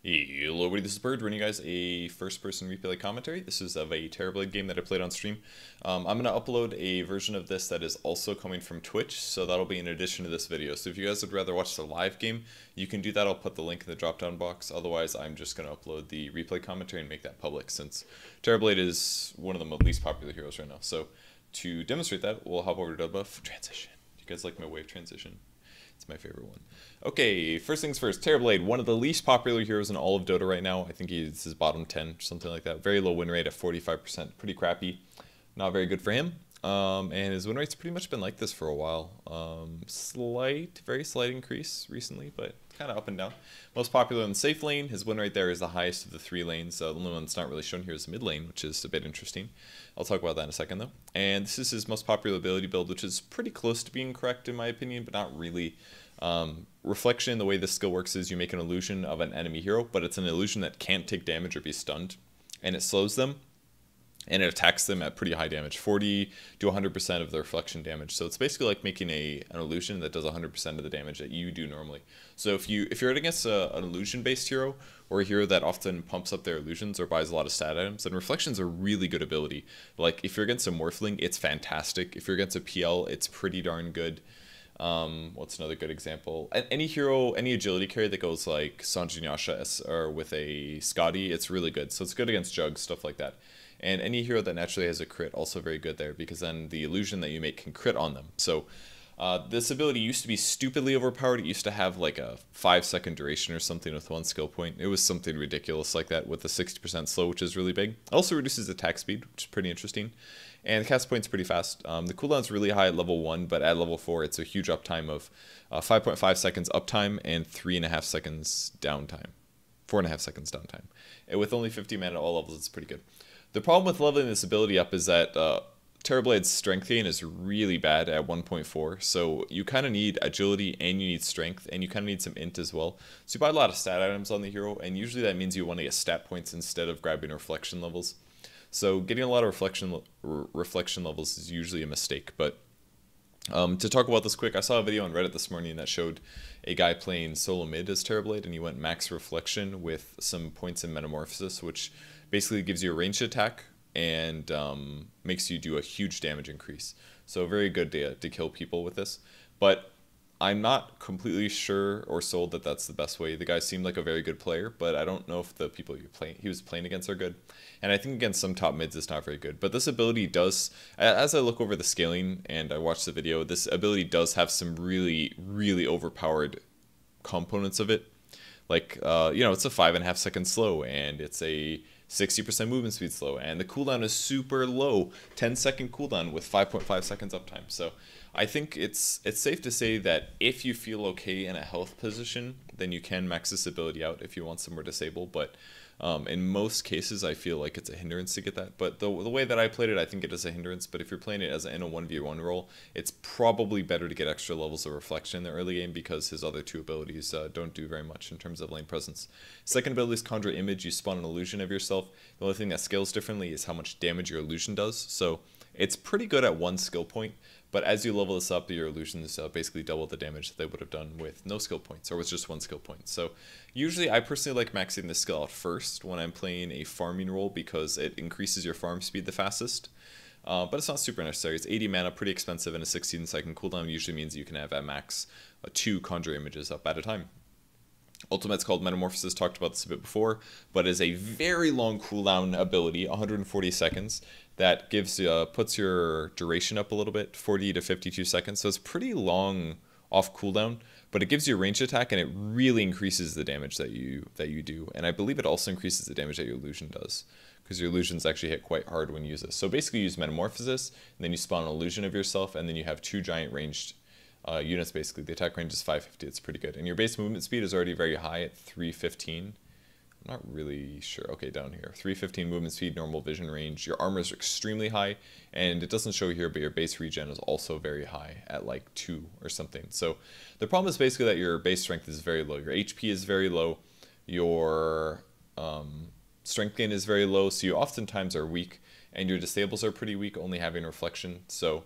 Hello everybody, this is Purge, bringing you guys a first-person replay commentary. This is of a Terrorblade game that I played on stream. I'm going to upload a version of this that is also coming from Twitch, so that'll be in addition to this video. So if you guys would rather watch the live game, you can do that. I'll put the link in the drop-down box. Otherwise, I'm just going to upload the replay commentary and make that public, since Terrorblade is one of the least popular heroes right now. So to demonstrate that, we'll hop over to Dota. Transition. You guys like my wave transition? It's my favorite one. Okay, first things first, Terrorblade, one of the least popular heroes in all of Dota right now. I think he's his bottom 10, something like that. Very low win rate at 45%, pretty crappy. Not very good for him. And his win rate's pretty much been like this for a while. Very slight increase recently, but kind of up and down. Most popular in the safe lane, his win rate there is the highest of the 3 lanes. The only one that's not really shown here is the mid lane, which is a bit interesting. I'll talk about that in a second though. And this is his most popular ability build, which is pretty close to being correct in my opinion, but not really. Reflection, the way this skill works is you make an illusion of an enemy hero, but it's an illusion that can't take damage or be stunned, and it slows them, and it attacks them at pretty high damage, 40 to 100% of the reflection damage. So it's basically like making an illusion that does 100% of the damage that you do normally. So if you're against an illusion-based hero, or a hero that often pumps up their illusions or buys a lot of stat items, then reflection's a really good ability. Like if you're against a Morphling, it's fantastic. If you're against a PL, it's pretty darn good. What's another good example? Any hero, any agility carry that goes like Sanjinyasha or with a Scotty, it's really good. So it's good against Jugs, stuff like that. And any hero that naturally has a crit, also very good there, because then the illusion that you make can crit on them. So this ability used to be stupidly overpowered. It used to have like a 5-second duration or something with 1 skill point. It was something ridiculous like that with the 60% slow, which is really big. It also reduces attack speed, which is pretty interesting. And the cast point's pretty fast. The cooldown's really high at level 1, but at level 4, it's a huge uptime of 5.5 seconds uptime and 3.5 seconds downtime. 4.5 seconds downtime. And with only 50 mana at all levels, it's pretty good. The problem with leveling this ability up is that Terrorblade's strength gain is really bad at 1.4, so you kind of need agility and you need strength, and you kind of need some int as well. So you buy a lot of stat items on the hero, and usually that means you want to get stat points instead of grabbing reflection levels. So getting a lot of reflection levels is usually a mistake. But to talk about this quick, I saw a video on Reddit this morning that showed a guy playing solo mid as Terrorblade, and he went max reflection with some points in Metamorphasis, which basically gives you a ranged attack and makes you do a huge damage increase. So very good to kill people with this. But I'm not completely sure or sold that that's the best way. The guy seemed like a very good player, but I don't know if the people he was playing against are good. And I think against some top mids it's not very good. But this ability does, as I look over the scaling and I watch the video, this ability does have some really, really overpowered components of it. Like, it's a 5.5 second slow, and it's a 60% movement speed slow, and the cooldown is super low, 10-second cooldown with 5.5 seconds uptime. So I think it's safe to say that if you feel okay in a health position, then you can max this ability out if you want some more disable. But in most cases, I feel like it's a hindrance to get that. But the way that I played it, I think it is a hindrance. But if you're playing it in a 1v1 role, it's probably better to get extra levels of reflection in the early game, because his other 2 abilities don't do very much in terms of lane presence. Second ability is conjure image. You spawn an illusion of yourself. The only thing that scales differently is how much damage your illusion does. So it's pretty good at 1 skill point. But as you level this up, your illusions basically double the damage that they would have done with no skill points, or with just 1 skill point. So usually I personally like maxing this skill out first when I'm playing a farming role, because it increases your farm speed the fastest. But it's not super necessary. It's 80 mana, pretty expensive, and a 16-second cooldown usually means you can have at max 2 conjure images up at a time. Ultimate's called Metamorphasis, talked about this a bit before, but is a very long cooldown ability, 140 seconds, that puts your duration up a little bit, 40 to 52 seconds. So it's pretty long off cooldown, but it gives you a ranged attack, and it really increases the damage that you do. And I believe it also increases the damage that your illusion does, because your illusions actually hit quite hard when you use this. So basically you use Metamorphosis, and then you spawn an illusion of yourself, and then you have 2 giant ranged units. Basically the attack range is 550. It's pretty good, and your base movement speed is already very high at 315. I'm not really sure. Okay, down here, 315 movement speed, normal vision range. Your armor is extremely high, and it doesn't show here, but your base regen is also very high at like 2 or something. So the problem is basically that your base strength is very low, your HP is very low, your strength gain is very low, so you oftentimes are weak, and your disables are pretty weak, only having reflection. So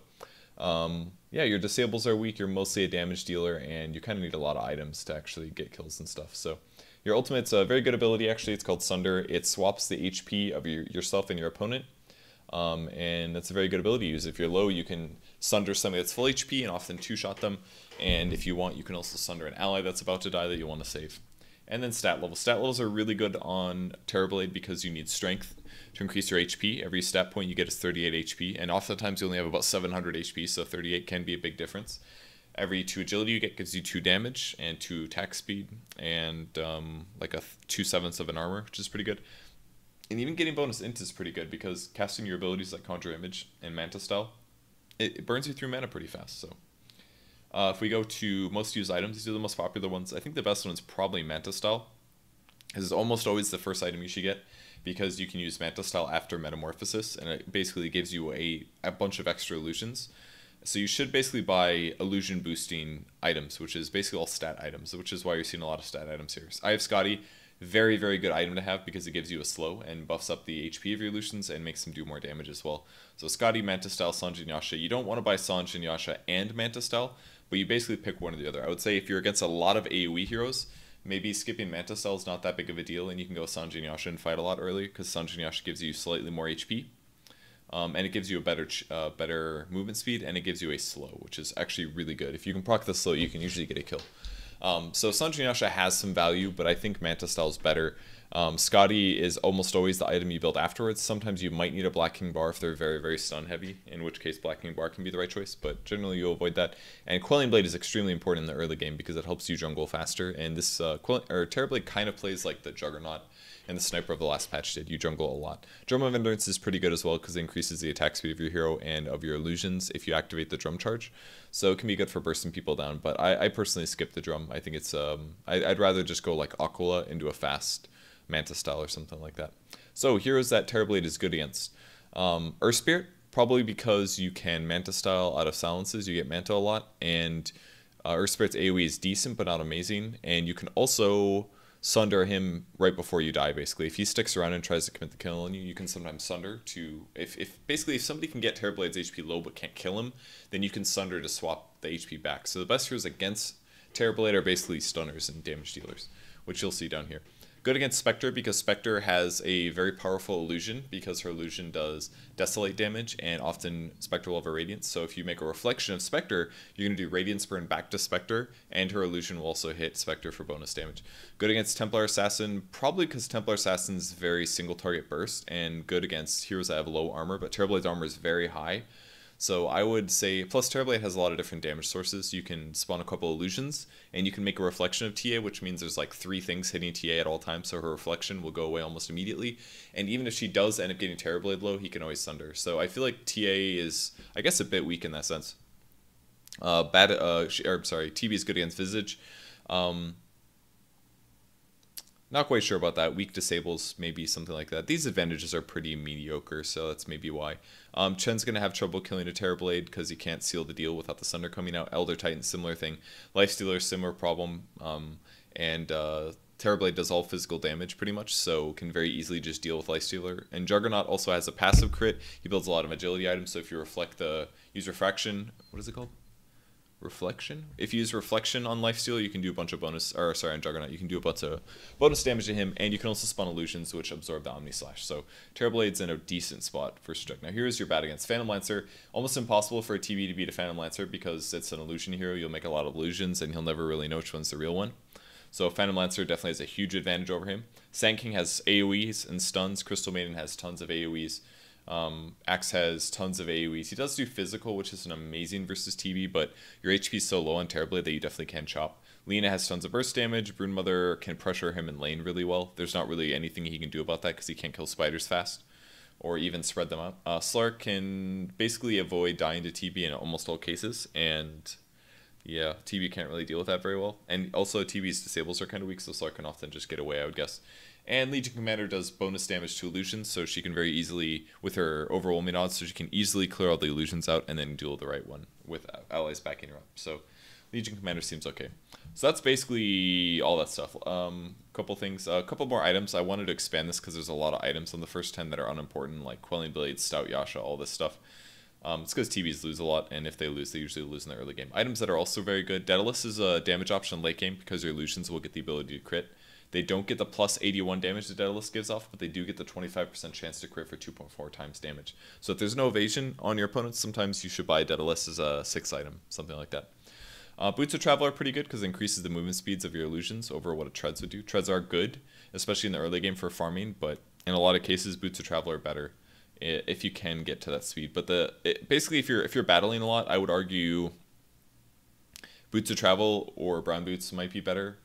yeah, your disables are weak, you're mostly a damage dealer, and you kind of need a lot of items to actually get kills and stuff. So Your ultimate's a very good ability, actually. It's called Sunder. It swaps the HP of yourself and your opponent. And that's a very good ability to use. If you're low, you can Sunder somebody that's full HP and often two-shot them. And if you want, you can also Sunder an ally that's about to die that you want to save. And then stat levels. Stat levels are really good on Terrorblade because you need strength to increase your HP. Every stat point you get is 38 HP, and oftentimes you only have about 700 HP, so 38 can be a big difference. Every 2 agility you get gives you 2 damage and 2 attack speed, and like a 2/7 of an armor, which is pretty good. And even getting bonus int is pretty good because casting your abilities like Conjure Image and Manta Style, it burns you through mana pretty fast. So if we go to most used items, these are the most popular ones. I think the best one is probably Manta Style. This is almost always the first item you should get because you can use Manta Style after Metamorphasis, and it basically gives you a bunch of extra illusions. So you should basically buy illusion boosting items, which is basically all stat items, which is why you're seeing a lot of stat items here. So I have Scotty, very, very good item to have because it gives you a slow and buffs up the HP of your illusions and makes them do more damage as well. So Scotty, Manta Style, Sange, and Yasha. You don't want to buy Sange and Yasha and Manta Style, but you basically pick one or the other. I would say if you're against a lot of AoE heroes, maybe skipping Manta Style is not that big of a deal, and you can go Sange and Yasha and fight a lot earlier because Sange and Yasha gives you slightly more HP. And it gives you a better movement speed, and it gives you a slow, which is actually really good. If you can proc the slow, you can usually get a kill. So Sange and Yasha has some value, but I think Manta Style is better. Scotty is almost always the item you build afterwards. Sometimes you might need a Black King Bar if they're very, very stun heavy, in which case Black King Bar can be the right choice, but generally you'll avoid that. And Quelling Blade is extremely important in the early game because it helps you jungle faster, and this Terrorblade kind of plays like the Juggernaut and the Sniper of the last patch did. You jungle a lot. Drum of Endurance is pretty good as well because it increases the attack speed of your hero and of your illusions if you activate the drum charge. So it can be good for bursting people down, but I personally skip the drum. I think it's I'd rather just go like Aquila into a fast Manta Style or something like that. So heroes that Terrorblade is good against. Earth Spirit, probably because you can Manta Style out of silences, you get Manta a lot, and Earth Spirit's AoE is decent but not amazing, and you can also Sunder him right before you die, basically. If he sticks around and tries to commit the kill on you, you can sometimes Sunder to... If somebody can get Terrorblade's HP low but can't kill him, then you can Sunder to swap the HP back. So the best heroes against Terrorblade are basically stunners and damage dealers, which you'll see down here. Good against Spectre because Spectre has a very powerful illusion because her illusion does desolate damage, and often Spectre will have a Radiance. So if you make a reflection of Spectre, you're going to do Radiance burn back to Spectre, and her illusion will also hit Spectre for bonus damage. Good against Templar Assassin, probably because Templar Assassin's very single target burst, and good against heroes that have low armor, but Terrorblade's armor is very high. So I would say, plus Terrorblade has a lot of different damage sources. You can spawn a couple illusions, and you can make a reflection of TA, which means there's like 3 things hitting TA at all times, so her reflection will go away almost immediately. And even if she does end up getting Terrorblade low, he can always Sunder. So I feel like TA is, I guess, a bit weak in that sense. TB is good against Visage. Not quite sure about that. Weak disables, maybe something like that. These advantages are pretty mediocre, so that's maybe why. Chen's going to have trouble killing a Terrorblade because he can't seal the deal without the Sunder coming out. Elder Titan, similar thing. Lifestealer, similar problem. And Terrorblade does all physical damage pretty much, so can very easily just deal with Lifestealer. And Juggernaut also has a passive crit. He builds a lot of agility items, so if you use refraction, what is it called? Reflection? If you use reflection on Lifesteal, you can do a bunch of on Juggernaut, you can do a bunch of bonus damage to him, and you can also spawn illusions which absorb the Omni Slash. So Terrorblade's in a decent spot for Jug. Now here's your bad against Phantom Lancer. Almost impossible for a TB to beat a Phantom Lancer because it's an illusion hero. You'll make a lot of illusions and he'll never really know which one's the real one. So Phantom Lancer definitely has a huge advantage over him. Sand King has AoEs and stuns. Crystal Maiden has tons of AoEs. Axe has tons of AoEs. He does do physical, which is an amazing versus TB, but your HP is so low on Terrorblade that you definitely can chop. Lena has tons of burst damage. Broodmother can pressure him in lane really well. There's not really anything he can do about that because he can't kill spiders fast or even spread them out. Slark can basically avoid dying to TB in almost all cases, and yeah, TB can't really deal with that very well. And also TB's disables are kind of weak, so Slark can often just get away, I would guess. And Legion Commander does bonus damage to illusions, so she can very easily, with her overwhelming odds, so she can easily clear all the illusions out and then duel the right one with allies backing her up. So Legion Commander seems okay. So that's basically all that stuff. Couple things, a couple more items. I wanted to expand this because there's a lot of items on the first 10 that are unimportant, like Quelling Blade, Stout Yasha, all this stuff. It's because TBs lose a lot, and if they lose, they usually lose in the early game. Items that are also very good. Daedalus is a damage option late game because your illusions will get the ability to crit. They don't get the plus 81 damage the Daedalus gives off, but they do get the 25% chance to crit for 2.4 times damage. So if there's no evasion on your opponents, sometimes you should buy Daedalus as a 6th item, something like that. Boots of Travel are pretty good because it increases the movement speeds of your illusions over what a Treads would do. Treads are good, especially in the early game for farming, but in a lot of cases, Boots of Travel are better if you can get to that speed. But basically, if you're battling a lot, I would argue Boots of Travel or Brown Boots might be better,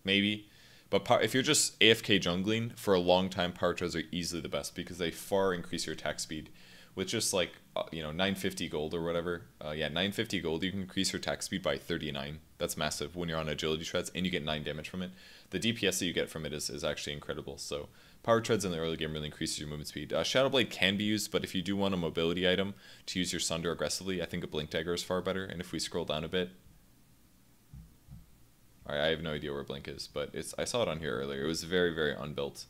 maybe. But if you're just AFK jungling for a long time, Power Treads are easily the best because they far increase your attack speed. With just like 950 gold or whatever, 950 gold, you can increase your attack speed by 39. That's massive when you're on agility treads, and you get 9 damage from it. The DPS that you get from it is actually incredible. So power treads in the early game really increases your movement speed. Shadowblade can be used, but if you do want a mobility item to use your Sunder aggressively, I think a Blink Dagger is far better. And if we scroll down a bit, alright, I have no idea where Blink is, but I saw it on here earlier. It was very, very unbuilt.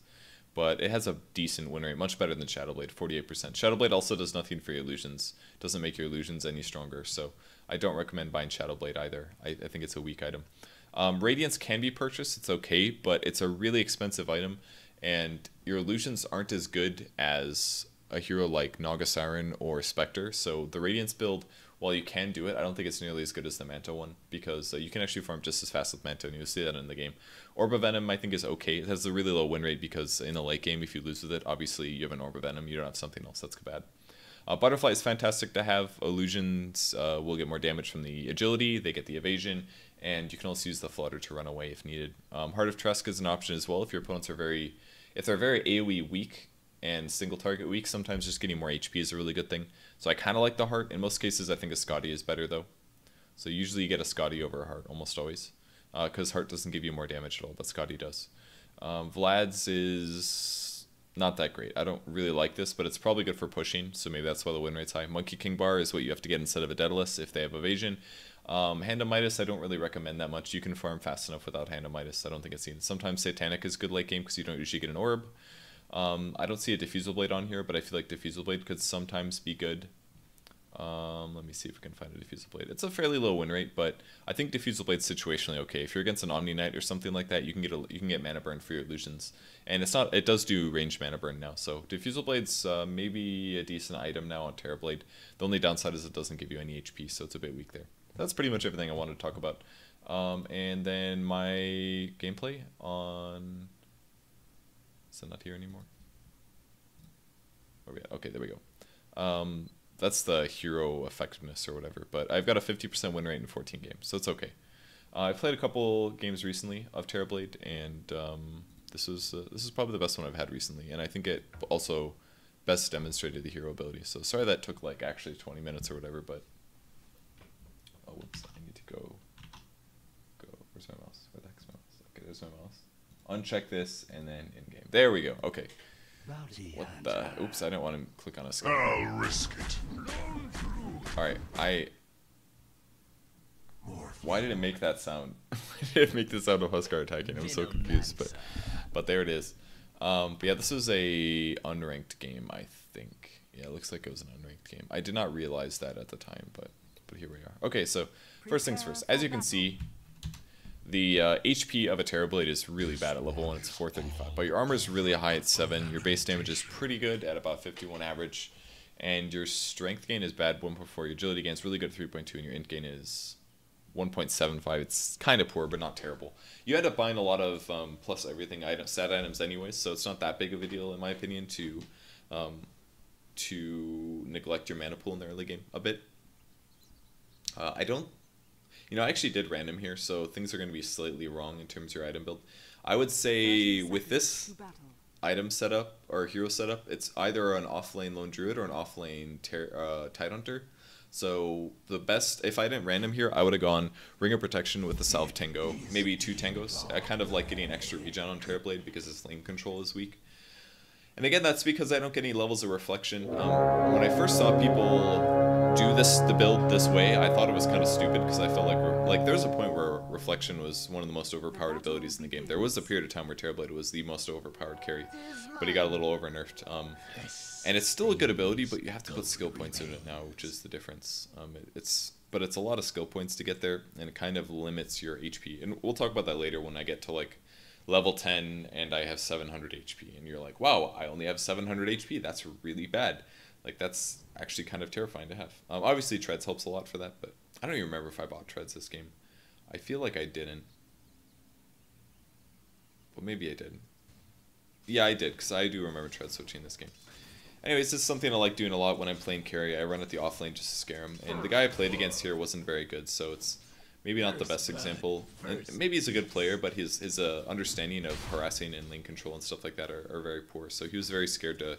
But it has a decent win rate, much better than Shadowblade, 48%. Shadowblade also does nothing for your illusions. Doesn't make your illusions any stronger, so I don't recommend buying Shadowblade either. I think it's a weak item. Radiance can be purchased, it's okay, but it's a really expensive item, and your illusions aren't as good as a hero like Naga Siren or Spectre, so the Radiance build, while you can do it, I don't think it's nearly as good as the Manta one, because you can actually farm just as fast with Manta, and you'll see that in the game. Orb of Venom, I think, is okay. It has a really low win rate, because in a late game, if you lose with it, obviously you have an Orb of Venom, you don't have something else that's bad. Butterfly is fantastic to have. Illusions will get more damage from the agility, they get the evasion, and you can also use the Flutter to run away if needed. Heart of Tresk is an option as well if your opponents are if they're very AoE weak, and single target weak, sometimes just getting more HP is a really good thing. So I kind of like the Heart. In most cases, I think a Scotty is better, though. So usually you get a Scotty over a Heart, almost always. Because Heart doesn't give you more damage at all, but Scotty does. Vlad's is not that great. I don't really like this, but it's probably good for pushing, so maybe that's why the win rate's high. Monkey King Bar is what you have to get instead of a Daedalus if they have evasion. Hand of Midas I don't really recommend that much. You can farm fast enough without Hand of Midas. I don't think it's seen. Sometimes Satanic is good late game because you don't usually get an orb. I don't see a Diffusal Blade on here, but I feel like Diffusal Blade could sometimes be good. Let me see if we can find a Diffusal Blade. It's a fairly low win rate, but I think Diffusal Blade's situationally okay. If you're against an Omni Knight or something like that, you can get mana burn for your illusions, and it does do ranged mana burn now. So Diffusal Blade's maybe a decent item now on Terrorblade. The only downside is it doesn't give you any HP, so it's a bit weak there. That's pretty much everything I wanted to talk about. And then my gameplay on. Is it not here anymore? Where we at? Okay, there we go. That's the hero effectiveness or whatever, but I've got a 50% win rate in 14 games, so it's okay. I played a couple games recently of Terrorblade, and this is probably the best one I've had recently, and I think it also best demonstrated the hero ability. So sorry that took like actually 20 minutes or whatever, but oh whoops, I need to go. Where's my mouse? Where the heck's my mouse? Okay, there's my mouse. Uncheck this and then in game. There we go. Okay. What the? Oops, I didn't want to click on a screen. I'll risk it. Alright, why did it make that sound? Why did it make the sound of Huskar attacking? I'm so confused, but there it is. But yeah, this was a unranked game, I think. Yeah, it looks like it was an unranked game. I did not realize that at the time, but here we are. Okay, so first things first. As you can see, the HP of a Terrorblade is really bad at level 1, it's 435, but your armor is really high at 7, your base damage is pretty good at about 51 average, and your strength gain is bad 1.4, your agility gain is really good at 3.2, and your int gain is 1.75. It's kind of poor, but not terrible. You end up buying a lot of plus everything stat items anyways, so it's not that big of a deal, in my opinion, to neglect your mana pool in the early game a bit. I actually did random here, so things are going to be slightly wrong in terms of your item build. I would say with this item setup, or hero setup, it's either an off-lane Lone Druid or an off-lane Tidehunter. So the best, if I didn't random here, I would have gone Ring of Protection with the Salve Tango, maybe 2 Tangos. I kind of like getting extra regen on Terrorblade because his lane control is weak. And again, that's because I don't get any levels of reflection. When I first saw people do the build this way, I thought it was kind of stupid because I felt like there was a point where reflection was one of the most overpowered abilities in the game. There was a period of time where Terrorblade was the most overpowered carry, but he got a little over nerfed. And it's still a good ability, but you have to put skill points in it now, which is the difference. But it's a lot of skill points to get there, and it kind of limits your HP. And we'll talk about that later when I get to like level 10 and I have 700 HP, and you're like, wow, I only have 700 HP, that's really bad. Like, that's actually kind of terrifying to have. Obviously treads helps a lot for that, but I don't even remember if I bought treads this game. I feel like I didn't, but maybe I did. Yeah, I did, because I do remember tread switching this game. Anyways, this is something I like doing a lot when I'm playing carry. I run at the off lane just to scare him, and the guy I played against here wasn't very good, so it's maybe not the best example. And maybe he's a good player, but his understanding of harassing and lane control and stuff like that are very poor, so he was very scared to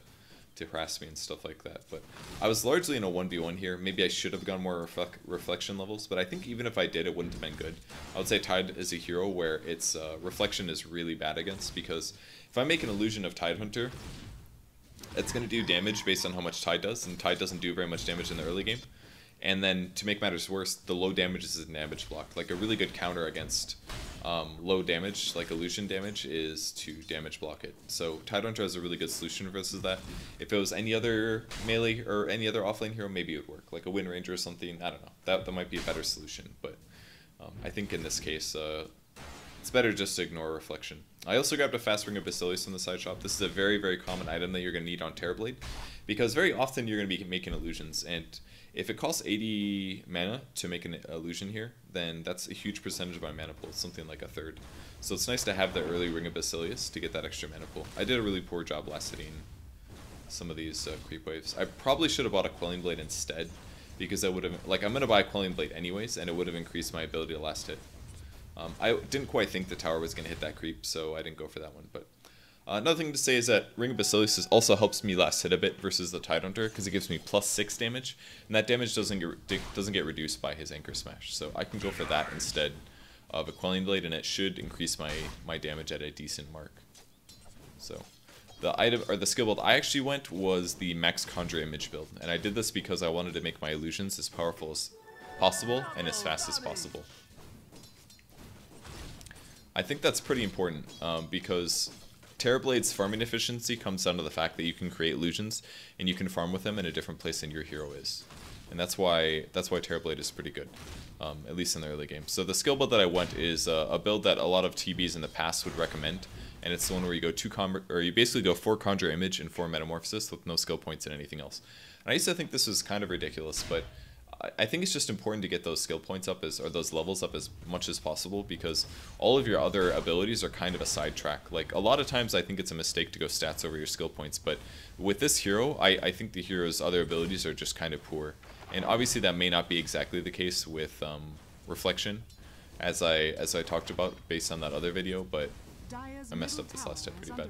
harass me and stuff like that. But I was largely in a 1v1 here. Maybe I should have gone more reflection levels, but I think even if I did, it wouldn't have been good. I would say Tide is a hero where its reflection is really bad against, because if I make an illusion of Tide Hunter, it's going to do damage based on how much Tide does, and Tide doesn't do very much damage in the early game. And then, to make matters worse, the low damage is a damage block. Like, a really good counter against low damage, like illusion damage, is to damage block it. So Tide Hunter has a really good solution versus that. If it was any other melee or any other offlane hero, maybe it would work. Like a Wind Ranger or something, I don't know. That might be a better solution, but I think in this case, it's better just to ignore reflection. I also grabbed a fast ring of Basilius from the side shop. This is a very, very common item that you're going to need on Terrorblade, because very often you're going to be making illusions, and if it costs 80 mana to make an illusion here, then that's a huge percentage of my mana pool. It's something like a third. So it's nice to have the early ring of Basilius to get that extra mana pool. I did a really poor job last hitting some of these creep waves. I probably should have bought a Quelling Blade instead, because I would have, like, I'm going to buy a Quelling Blade anyways, and it would have increased my ability to last hit. I didn't quite think the tower was going to hit that creep, so I didn't go for that one. But another thing to say is that Ring of Basilius also helps me last hit a bit versus the Tide Hunter, because it gives me +6 damage, and that damage doesn't get reduced by his Anchor Smash. So I can go for that instead of a Quelling Blade, and it should increase my damage at a decent mark. So the item, or the skill build I actually went, was the max conjure image build, and I did this because I wanted to make my illusions as powerful as possible and as fast as possible. I think that's pretty important, because Terrorblade's farming efficiency comes down to the fact that you can create illusions and you can farm with them in a different place than your hero is, and that's why Terrorblade is pretty good, at least in the early game. So the skill build that I went is a build that a lot of TBs in the past would recommend, and it's the one where you go you basically go 4 conjure image and 4 metamorphosis with no skill points and anything else. And I used to think this was kind of ridiculous, but I think it's just important to get those skill points up, or those levels up, as much as possible, because all of your other abilities are kind of a sidetrack. Like, a lot of times I think it's a mistake to go stats over your skill points, but with this hero, I think the hero's other abilities are just kind of poor. And obviously that may not be exactly the case with reflection, as I talked about based on that other video, but I messed up this last hit pretty bad.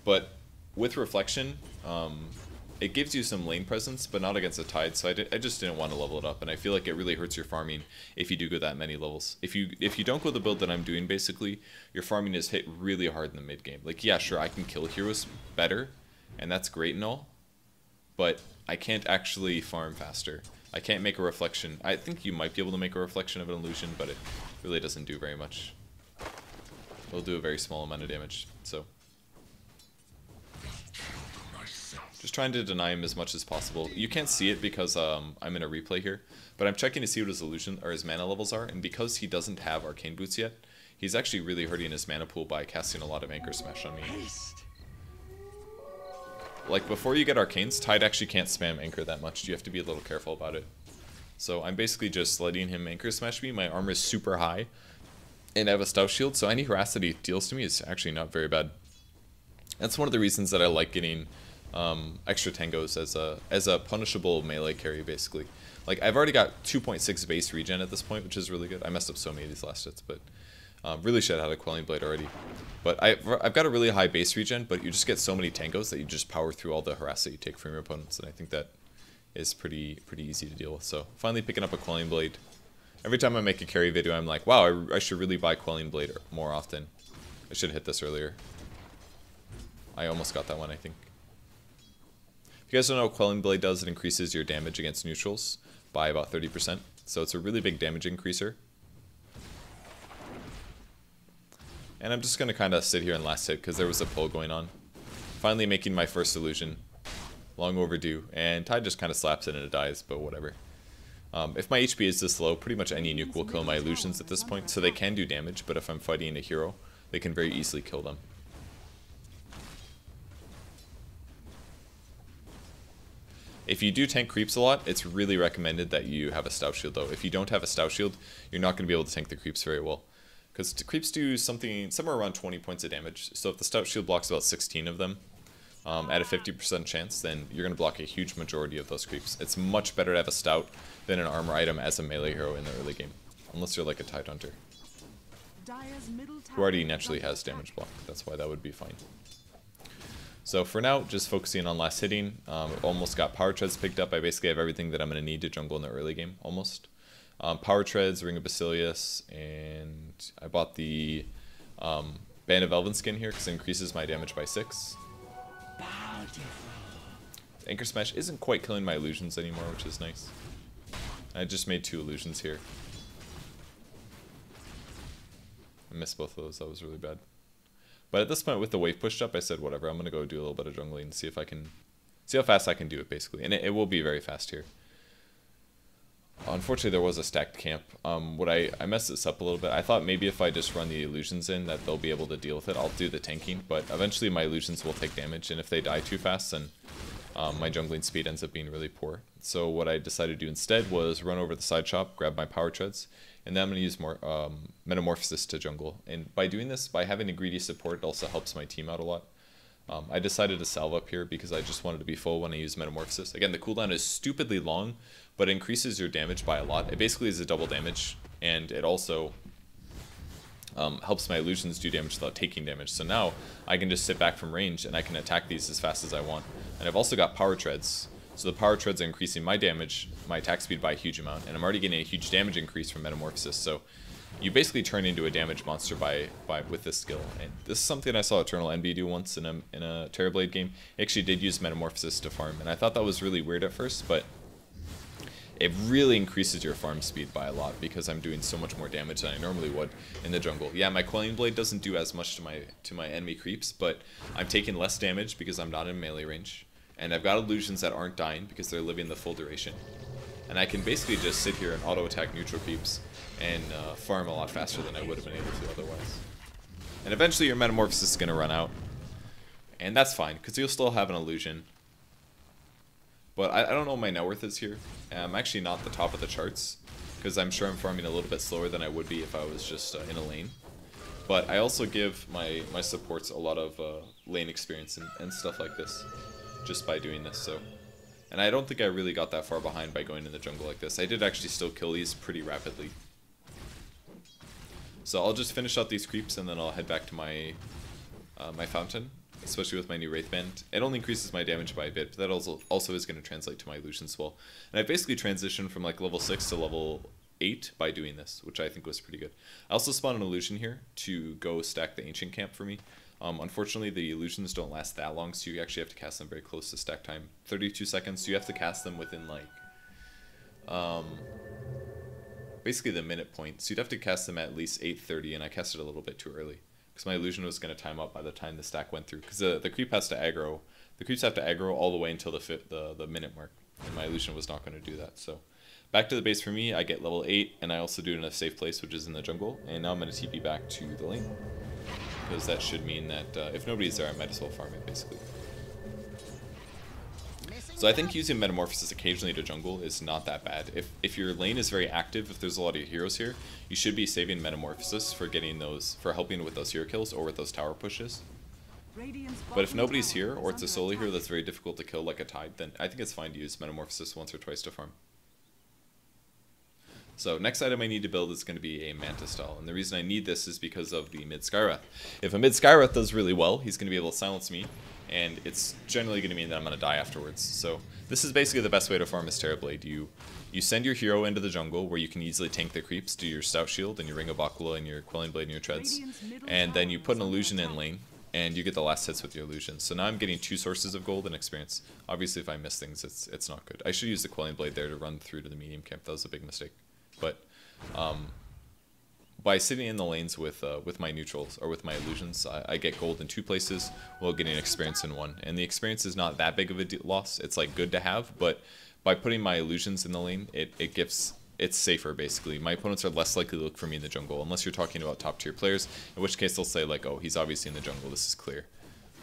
But with reflection, it gives you some lane presence, but not against a Tide, so I just didn't want to level it up, and I feel like it really hurts your farming if you do go that many levels. If you don't go the build that I'm doing, basically, your farming is hit really hard in the mid game. Like, yeah, sure, I can kill heroes better, and that's great and all, but I can't actually farm faster. I can't make a reflection. I think you might be able to make a reflection of an illusion, but it really doesn't do very much. It'll do a very small amount of damage, so just trying to deny him as much as possible. You can't see it because I'm in a replay here, but I'm checking to see what his illusion or his mana levels are, and because he doesn't have arcane boots yet, he's actually really hurting his mana pool by casting a lot of Anchor Smash on me. Like, before you get arcanes, Tide actually can't spam Anchor that much. You have to be a little careful about it. So I'm basically just letting him Anchor Smash me. My armor is super high, and I have a stout shield, so any harass that he deals to me is actually not very bad. That's one of the reasons that I like getting extra tangos as a punishable melee carry, basically. Like, I've already got 2.6 base regen at this point, which is really good. I messed up so many of these last hits, but really should have had a Quelling Blade already. But I've got a really high base regen, but you just get so many tangos that you just power through all the harass that you take from your opponents, and I think that is pretty easy to deal with. So finally picking up a Quelling Blade. Every time I make a carry video, I'm like, wow, I should really buy Quelling Blade more often. I should have hit this earlier. I almost got that one, I think. If you guys don't know what Quelling Blade does, it increases your damage against neutrals by about 30%. So it's a really big damage increaser. And I'm just going to kind of sit here and last hit because there was a pull going on. Finally making my first illusion. Long overdue. And Tide just kind of slaps it and it dies, but whatever. If my HP is this low, pretty much any nuke will kill my illusions at this point, so they can do damage, but if I'm fighting a hero, they can very easily kill them. If you do tank creeps a lot, it's really recommended that you have a stout shield though. If you don't have a stout shield, you're not going to be able to tank the creeps very well. Because creeps do somewhere around 20 points of damage, so if the stout shield blocks about 16 of them, at a 50% chance, then you're going to block a huge majority of those creeps. It's much better to have a stout than an armor item as a melee hero in the early game. Unless you're like a Tide Hunter, who already naturally has damage block. That's why that would be fine. So for now, just focusing on last hitting. Almost got Power Treads picked up. I basically have everything that I'm going to need to jungle in the early game, almost. Power Treads, Ring of Basilius, and I bought the Band of Elven skin here because it increases my damage by 6. Anchor Smash isn't quite killing my illusions anymore, which is nice. I just made 2 illusions here. I missed both of those, that was really bad. But at this point, with the wave pushed up, I said, whatever, I'm going to go do a little bit of jungling and see if I can... see how fast I can do it, basically. And it will be very fast here. Unfortunately, there was a stacked camp. I messed this up a little bit. I thought maybe if I just run the illusions in, that they'll be able to deal with it. I'll do the tanking, but eventually my illusions will take damage, and if they die too fast, then my jungling speed ends up being really poor. So what I decided to do instead was run over the side shop, grab my Power Treads, and then I'm going to use more Metamorphasis to jungle. And by doing this, by having a greedy support, it also helps my team out a lot. I decided to salve up here because I just wanted to be full when I use Metamorphosis. Again, the cooldown is stupidly long, but increases your damage by a lot. It basically is a double damage, and it also helps my illusions do damage without taking damage. So now I can just sit back from range and I can attack these as fast as I want. And I've also got Power Treads. So the Power Treads are increasing my damage, my attack speed by a huge amount, and I'm already getting a huge damage increase from Metamorphosis. So you basically turn into a damage monster with this skill. And this is something I saw Eternal Envy do once in a Terrorblade game. He actually did use Metamorphosis to farm, and I thought that was really weird at first, but it really increases your farm speed by a lot because I'm doing so much more damage than I normally would in the jungle. Yeah, my Quelling Blade doesn't do as much to my enemy creeps, but I'm taking less damage because I'm not in melee range. And I've got illusions that aren't dying because they're living the full duration. And I can basically just sit here and auto-attack neutral creeps and farm a lot faster than I would have been able to otherwise. And eventually your Metamorphosis is going to run out. And that's fine, because you'll still have an illusion. But I don't know what my net worth is here. I'm actually not the top of the charts, because I'm sure I'm farming a little bit slower than I would be if I was just in a lane. But I also give my supports a lot of lane experience and stuff like this, just by doing this. So, and I don't think I really got that far behind by going in the jungle like this. I did actually still kill these pretty rapidly. So I'll just finish out these creeps and then I'll head back to my my fountain, especially with my new Wraith Band. It only increases my damage by a bit, but that also is going to translate to my illusions as well. And I basically transitioned from like level 6 to level 8 by doing this, which I think was pretty good. I also spawned an illusion here to go stack the ancient camp for me. Unfortunately, the illusions don't last that long, so you actually have to cast them very close to stack time. 32 seconds, so you have to cast them within like basically the minute point. So you'd have to cast them at least 8:30, and I cast it a little bit too early because my illusion was going to time up by the time the stack went through. Because the creep has to aggro, the creeps have to aggro all the way until the minute mark, and my illusion was not going to do that. So back to the base for me. I get level 8, and I also do it in a safe place, which is in the jungle. And now I'm going to TP back to the lane, because that should mean that if nobody's there, I might as well farm it, basically. So I think using Metamorphosis occasionally to jungle is not that bad. If your lane is very active, if there's a lot of heroes here, you should be saving Metamorphosis for getting those, for helping with those hero kills or with those tower pushes. But if nobody's here, or it's a solo hero that's very difficult to kill like a Tide, then I think it's fine to use Metamorphosis once or twice to farm. So next item I need to build is going to be a Manta style, and the reason I need this is because of the mid Skywrath. If a mid Skywrath does really well, he's going to be able to silence me, and it's generally going to mean that I'm going to die afterwards. So this is basically the best way to farm this Terrorblade. You send your hero into the jungle where you can easily tank the creeps, do your Stout Shield and your Ring of Bakula and your Quelling Blade and your Treads, and then you put an illusion in lane, and you get the last hits with your illusions. So now I'm getting 2 sources of gold and experience. Obviously if I miss things, it's not good. I should use the Quelling Blade there to run through to the medium camp. That was a big mistake. But by sitting in the lanes with my neutrals or with my illusions, I get gold in 2 places while getting experience in 1. And the experience is not that big of a loss. It's like good to have, but by putting my illusions in the lane, it's safer basically. My opponents are less likely to look for me in the jungle, unless you're talking about top tier players, in which case they'll say like, oh, he's obviously in the jungle, this is clear.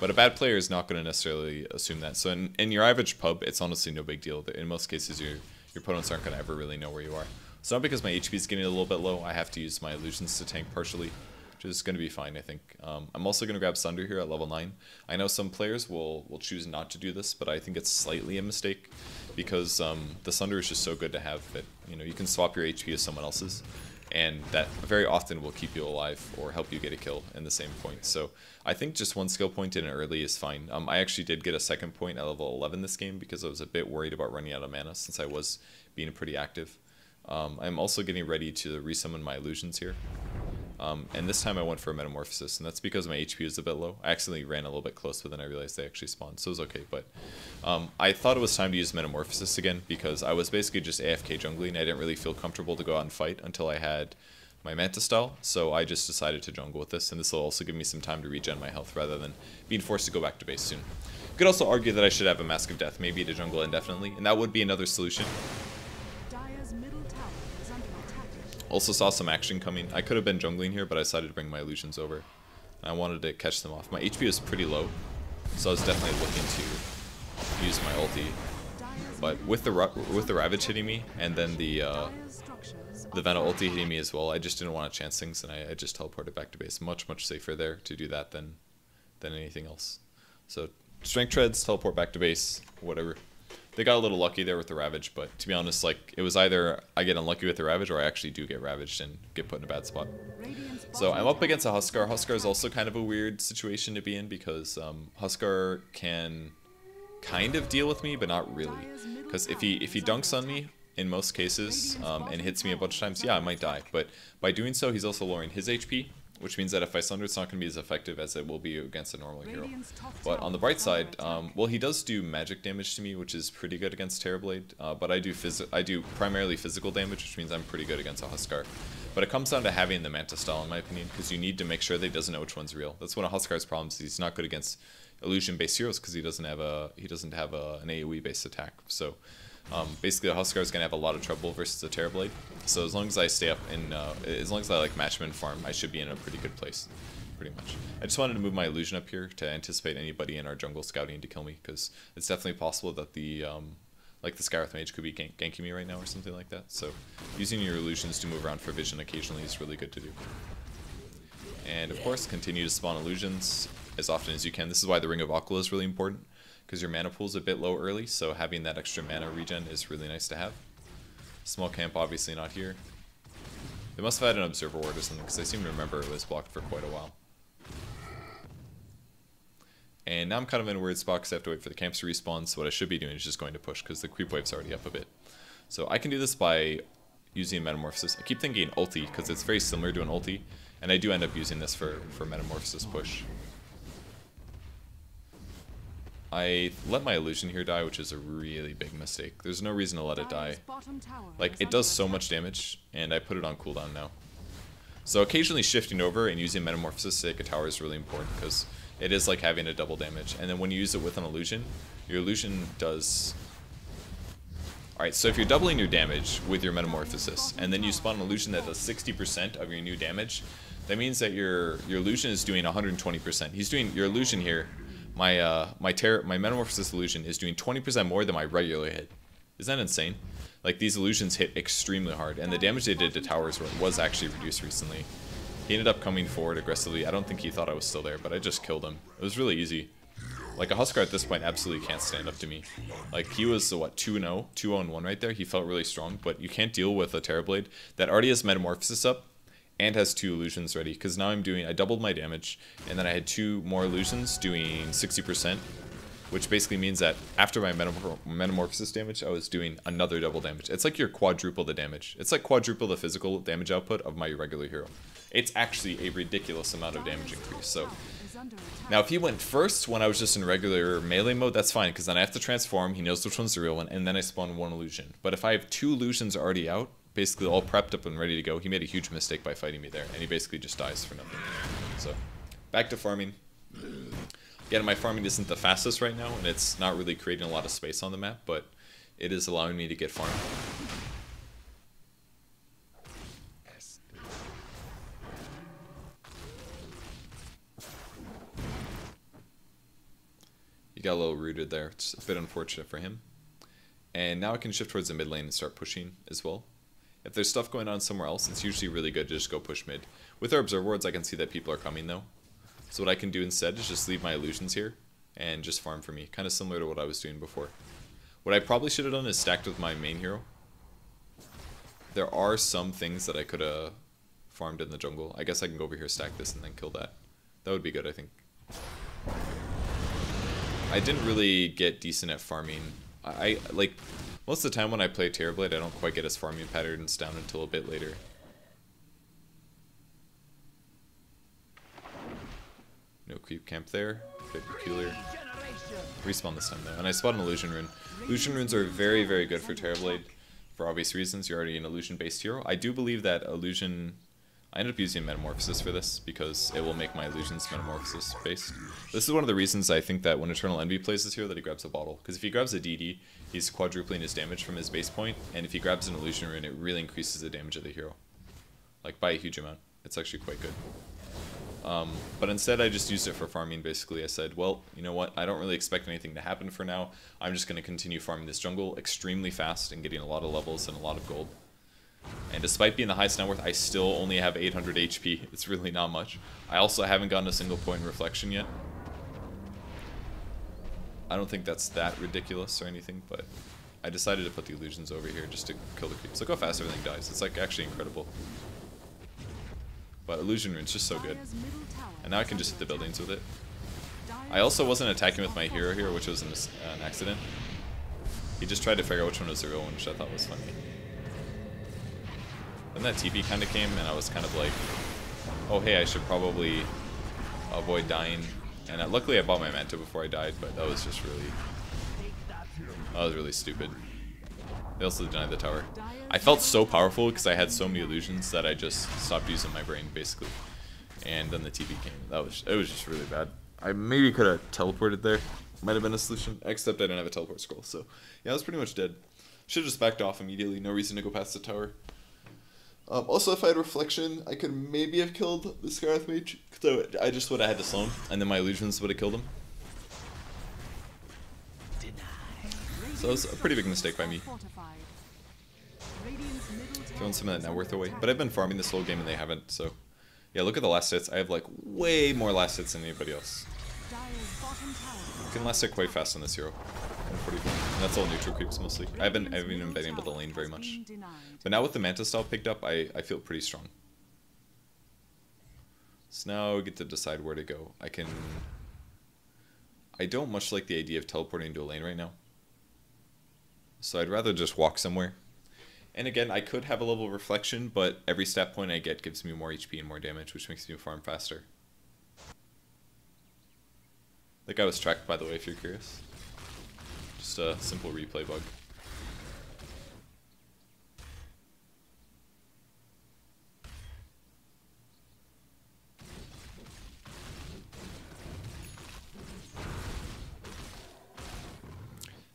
But a bad player is not going to necessarily assume that. So in your average pub, it's honestly no big deal. In most cases, your opponents aren't going to ever really know where you are. So not because my HP is getting a little bit low, I have to use my illusions to tank partially, which is going to be fine, I think. I'm also going to grab Sunder here at level 9. I know some players will choose not to do this, but I think it's slightly a mistake because the Sunder is just so good to have that, you know, you can swap your HP with someone else's, and that very often will keep you alive or help you get a kill in the same point. So I think just one skill point in early is fine. I actually did get a second point at level 11 this game because I was a bit worried about running out of mana since I was being pretty active. I'm also getting ready to resummon my illusions here. And this time I went for a Metamorphasis, and that's because my HP was a bit low. I accidentally ran a little bit close, but then I realized they actually spawned, so it was okay. But I thought it was time to use Metamorphasis again because I was basically just AFK jungling. I didn't really feel comfortable to go out and fight until I had my Manta style, so I just decided to jungle with this, and this will also give me some time to regen my health rather than being forced to go back to base soon. You could also argue that I should have a Mask of Death, maybe to jungle indefinitely, and that would be another solution. Also saw some action coming. I could have been jungling here, but I decided to bring my illusions over. I wanted to catch them off. My HP was pretty low, so I was definitely looking to use my ulti. But with the Ravage hitting me, and then the Vena ulti hitting me as well, I just didn't want to chance things, and I just teleported back to base. Much safer there to do that than anything else. So strength treads, teleport back to base, whatever. They got a little lucky there with the Ravage, but to be honest, like, it was either I get unlucky with the Ravage or I actually do get Ravaged and get put in a bad spot. So I'm up against a Huskar. Huskar is also kind of a weird situation to be in because Huskar can kind of deal with me, but not really. Because if he dunks on me, in most cases, and hits me a bunch of times, yeah, I might die. But by doing so, he's also lowering his HP, which means that if I Sunder, it's not going to be as effective as it will be against a normal hero. But on the bright side, well, he does do magic damage to me, which is pretty good against Terrorblade, but I do primarily physical damage, which means I'm pretty good against a Huskar. But it comes down to having the Manta style, in my opinion, because you need to make sure that he doesn't know which one's real. That's one of Huskar's problems. He's not good against illusion-based heroes because he doesn't have an AoE-based attack. So basically, a Huskar is going to have a lot of trouble versus a Terrorblade. So as long as I stay up and as long as I like matchman farm, I should be in a pretty good place, pretty much. I just wanted to move my illusion up here to anticipate anybody in our jungle scouting to kill me, because it's definitely possible that the like the Skywrath Mage could be ganking me right now or something like that. So using your illusions to move around for vision occasionally is really good to do. And of course, continue to spawn illusions as often as you can. This is why the Ring of Aquila is really important, because your mana pool is a bit low early, so having that extra mana regen is really nice to have. Small camp obviously not here. They must have had an observer ward or something, because I seem to remember it was blocked for quite a while. And now I'm kind of in a weird spot because I have to wait for the camps to respawn, so what I should be doing is just going to push, because the creep wave's already up a bit. So I can do this by using Metamorphosis. I keep thinking ulti, because it's very similar to an ulti, and I do end up using this for Metamorphosis push. I let my illusion here die, which is a really big mistake. There's no reason to let it die. Like, it does so much damage, and I put it on cooldown now. So occasionally shifting over and using Metamorphosis to take a tower is really important, because it is like having a double damage. And then when you use it with an illusion, your illusion does... Alright, so if you're doubling your damage with your Metamorphosis, and then you spawn an illusion that does 60% of your new damage, that means that your illusion is doing 120%. He's doing your illusion here. My Metamorphosis illusion is doing 20% more than my regular hit. Isn't that insane? Like, these illusions hit extremely hard, and the damage they did to towers was actually reduced recently. He ended up coming forward aggressively. I don't think he thought I was still there, but I just killed him. It was really easy. Like, a Huskar at this point absolutely can't stand up to me. Like, he was, what, 2-0? 2-0-1 right there? He felt really strong, but you can't deal with a Terrorblade that already has Metamorphosis up and has 2 illusions ready, because now I doubled my damage, and then I had 2 more illusions doing 60%, which basically means that after my Metamorphosis damage, I was doing another double damage. It's like you're quadruple the damage. It's like quadruple the physical damage output of my regular hero. It's actually a ridiculous amount of damage increase. So now if he went first when I was just in regular melee mode, that's fine, because then I have to transform, he knows which one's the real one, and then I spawn 1 illusion. But if I have 2 illusions already out, basically all prepped up and ready to go, he made a huge mistake by fighting me there, and he basically just dies for nothing. So, back to farming. Again, my farming isn't the fastest right now, and it's not really creating a lot of space on the map, but it is allowing me to get farm. He got a little rooted there. It's a bit unfortunate for him. And now I can shift towards the mid lane and start pushing as well. If there's stuff going on somewhere else, it's usually really good to just go push mid. With our observer wards, I can see that people are coming though. So what I can do instead is just leave my illusions here and just farm for me. Kind of similar to what I was doing before. What I probably should have done is stacked with my main hero. There are some things that I could have farmed in the jungle. I guess I can go over here, stack this, and then kill that. That would be good, I think. I didn't really get decent at farming. I like, most of the time when I play Terrorblade, I don't quite get his farming patterns down until a bit later. No creep camp there. Bit peculiar. Respawn this time though, and I spawned an illusion rune. Illusion runes are very, very good for Terrorblade for obvious reasons. You're already an illusion based hero. I do believe that illusion, I ended up using Metamorphasis for this because it will make my illusions Metamorphasis based. This is one of the reasons I think that when Eternal Envy plays this hero that he grabs a bottle. Because if he grabs a DD, he's quadrupling his damage from his base point, and if he grabs an illusion rune, it really increases the damage of the hero. Like by a huge amount. It's actually quite good. But instead I just used it for farming basically. I said, well, you know what, I don't really expect anything to happen for now. I'm just going to continue farming this jungle extremely fast and getting a lot of levels and a lot of gold. And despite being the highest net worth, I still only have 800 HP. It's really not much. I also haven't gotten a single point in reflection yet. I don't think that's that ridiculous or anything, but I decided to put the illusions over here just to kill the creeps. Look how fast everything dies. It's like actually incredible. But illusion rune's just so good. And now I can just hit the buildings with it. I also wasn't attacking with my hero here, which was an accident. He just tried to figure out which one was the real one, which I thought was funny. Then that TP kind of came, and I was kind of like, oh hey, I should probably avoid dying. And luckily I bought my Manta before I died, but that was just really stupid. They also denied the tower. I felt so powerful because I had so many illusions that I just stopped using my brain, basically. And then the TP came. It was just really bad. I maybe could have teleported there. Might have been a solution, except I didn't have a teleport scroll. So yeah, I was pretty much dead. Should have just backed off immediately. No reason to go past the tower. Also, if I had reflection, I could maybe have killed the Scarlet Mage. So I just would have had to slow him, and then my illusions would have killed him. So that was a pretty big mistake by me. Throwing some of that net worth away. But I've been farming this whole game and they haven't, so... Yeah, look at the last hits. I have like way more last hits than anybody else. You can last hit quite fast on this hero. 144. And that's all neutral creeps mostly. I haven't even been able to lane very much. But now with the Manta style picked up, I feel pretty strong. So now I get to decide where to go. I don't much like the idea of teleporting to a lane right now. So I'd rather just walk somewhere. And again, I could have a level of reflection, but every stat point I get gives me more HP and more damage, which makes me farm faster. That guy was tracked, by the way, if you're curious. Just a simple replay bug.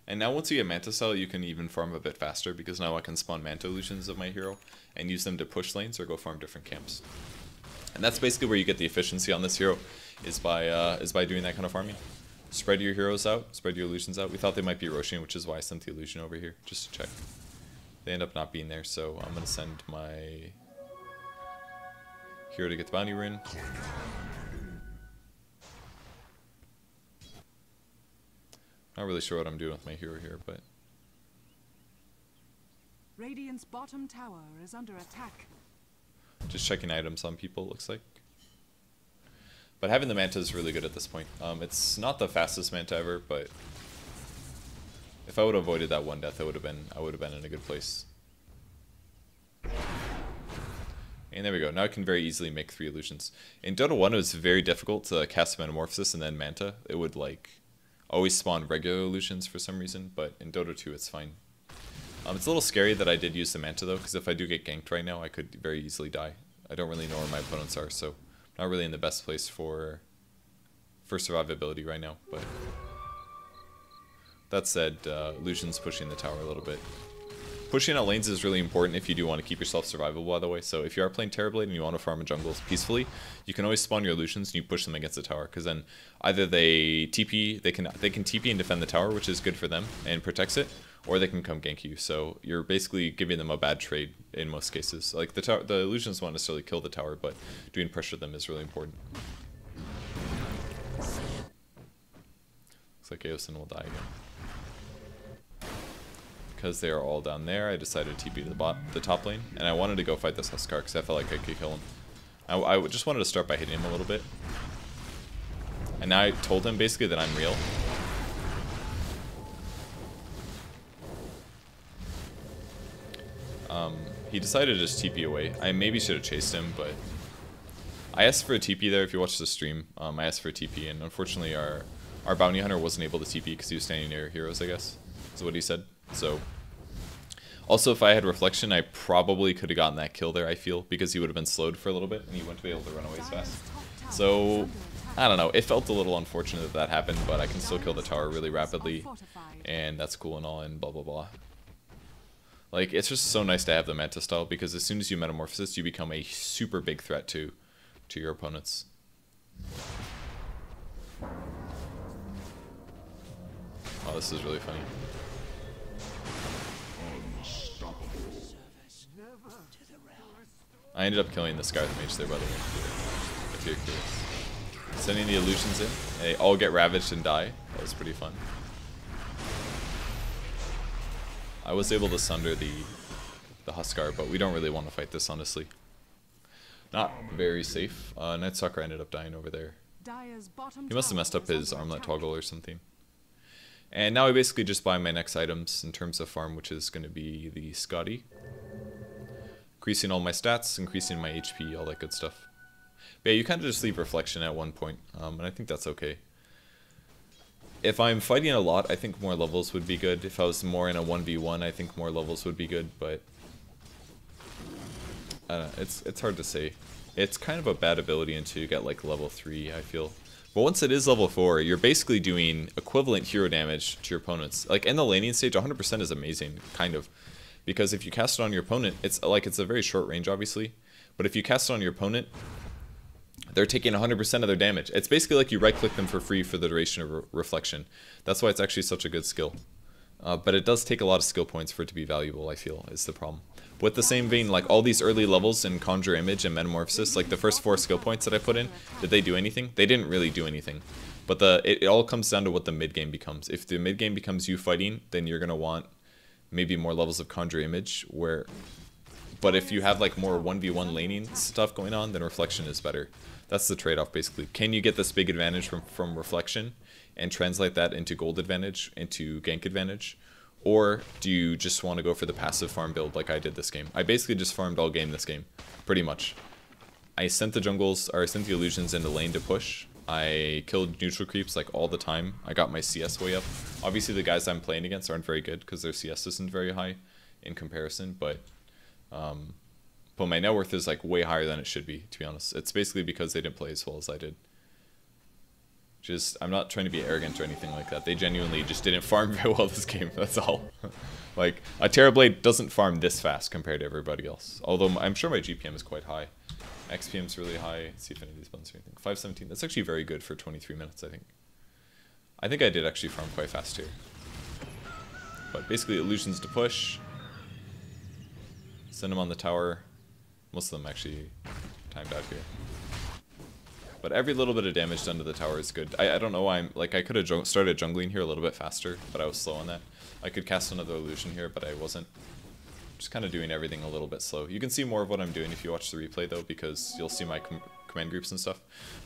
And now once you get Manta Cell, you can even farm a bit faster, because now I can spawn Manta Illusions of my hero and use them to push lanes or go farm different camps. And that's basically where you get the efficiency on this hero, is by doing that kind of farming. Spread your heroes out, spread your illusions out. We thought they might be Roshan, which is why I sent the illusion over here, just to check. They end up not being there, so I'm going to send my hero to get the bounty rune. Not really sure what I'm doing with my hero here, but... Radiant's bottom tower is under attack. Just checking items on people, it looks like. But having the Manta is really good at this point. It's not the fastest Manta ever, but if I would have avoided that one death, I would have been in a good place. And there we go. Now I can very easily make 3 illusions. In Dota 1, it was very difficult to cast Metamorphasis and then Manta. It would like always spawn regular illusions for some reason, but in Dota 2 it's fine. It's a little scary that I did use the Manta though, because if I do get ganked right now, I could very easily die. I don't really know where my opponents are, so not really in the best place for survivability right now, but That said, Illusion's pushing the tower a little bit. Pushing out lanes is really important if you do want to keep yourself survivable, by the way. So if you are playing Terrorblade and you want to farm a jungles peacefully, you can always spawn your Illusions and you push them against the tower, because then either they TP, they can TP and defend the tower, which is good for them and protects it, or they can come gank you. So you're basically giving them a bad trade in most cases. Like the Illusions won't necessarily kill the tower, but doing pressure them is really important. Looks like Aosin will die again. Because they are all down there, I decided to TP to the top lane, and I wanted to go fight this Huskar because I felt like I could kill him. I just wanted to start by hitting him a little bit. And now I told him basically that I'm real. He decided to just TP away. I maybe should have chased him, but I asked for a TP there. If you watch the stream, I asked for a TP, and unfortunately our bounty hunter wasn't able to TP because he was standing near heroes, I guess, is what he said. So, also if I had reflection, I probably could have gotten that kill there, I feel, because he would have been slowed for a little bit and he wouldn't be able to run away as fast. So, I don't know, it felt a little unfortunate that that happened, but I can still kill the tower really rapidly, and that's cool and all, and blah blah blah. Like, it's just so nice to have the Manta style, because as soon as you Metamorphasis, you become a super big threat to your opponents. Oh, this is really funny. I ended up killing this guy with mage there, by the way, if you're curious. Sending the illusions in, they all get ravaged and die. That was pretty fun. I was able to sunder the Huskar, but we don't really want to fight this, honestly. Not very safe. Nightsucker ended up dying over there. He must have messed up his armlet toggle or something. And now I basically just buy my next items in terms of farm, which is going to be the Scotty. Increasing all my stats, increasing my HP, all that good stuff. But yeah, you kind of just leave reflection at one point, and I think that's okay. If I'm fighting a lot, I think more levels would be good. If I was more in a 1v1, I think more levels would be good, but I don't know, it's hard to say. It's kind of a bad ability until you get like level 3, I feel. But once it is level 4, you're basically doing equivalent hero damage to your opponents. Like in the laning stage, 100% is amazing, kind of. Because if you cast it on your opponent, it's a very short range, obviously. But if you cast it on your opponent, they're taking 100% of their damage. It's basically like you right-click them for free for the duration of reflection. That's why it's actually such a good skill. But it does take a lot of skill points for it to be valuable, I feel, is the problem. With the same vein, like all these early levels in Conjure Image and Metamorphasis, like the first 4 skill points that I put in, did they do anything? They didn't really do anything. But it all comes down to what the mid-game becomes. If the mid-game becomes you fighting, then you're going to want maybe more levels of Conjure Image, but if you have like more 1v1 laning stuff going on, then Reflection is better. That's the trade-off, basically. Can you get this big advantage from Reflection and translate that into gold advantage, into gank advantage? Or do you just want to go for the passive farm build like I did this game? I basically just farmed all game this game, pretty much. I sent the jungles, or I sent the illusions into lane to push. I killed neutral creeps like all the time. I got my CS way up. Obviously the guys I'm playing against aren't very good because their CS isn't very high in comparison, but my net worth is like way higher than it should be, to be honest. It's basically because they didn't play as well as I did. I'm not trying to be arrogant or anything like that. They genuinely just didn't farm very well this game, that's all. Like, a Terrorblade doesn't farm this fast compared to everybody else. Although I'm sure my GPM is quite high. XPM's really high. Let's see if any of these buttons are anything. 517. That's actually very good for 23 minutes, I think. I think I did actually farm quite fast here. But basically, illusions to push. Send them on the tower. Most of them actually timed out here. But every little bit of damage done to the tower is good. I don't know why I'm... Like, I could have started jungling here a little bit faster, but I was slow on that. I could cast another illusion here, but I wasn't. Just kind of doing everything a little bit slow. You can see more of what I'm doing if you watch the replay, though, because you'll see my command groups and stuff.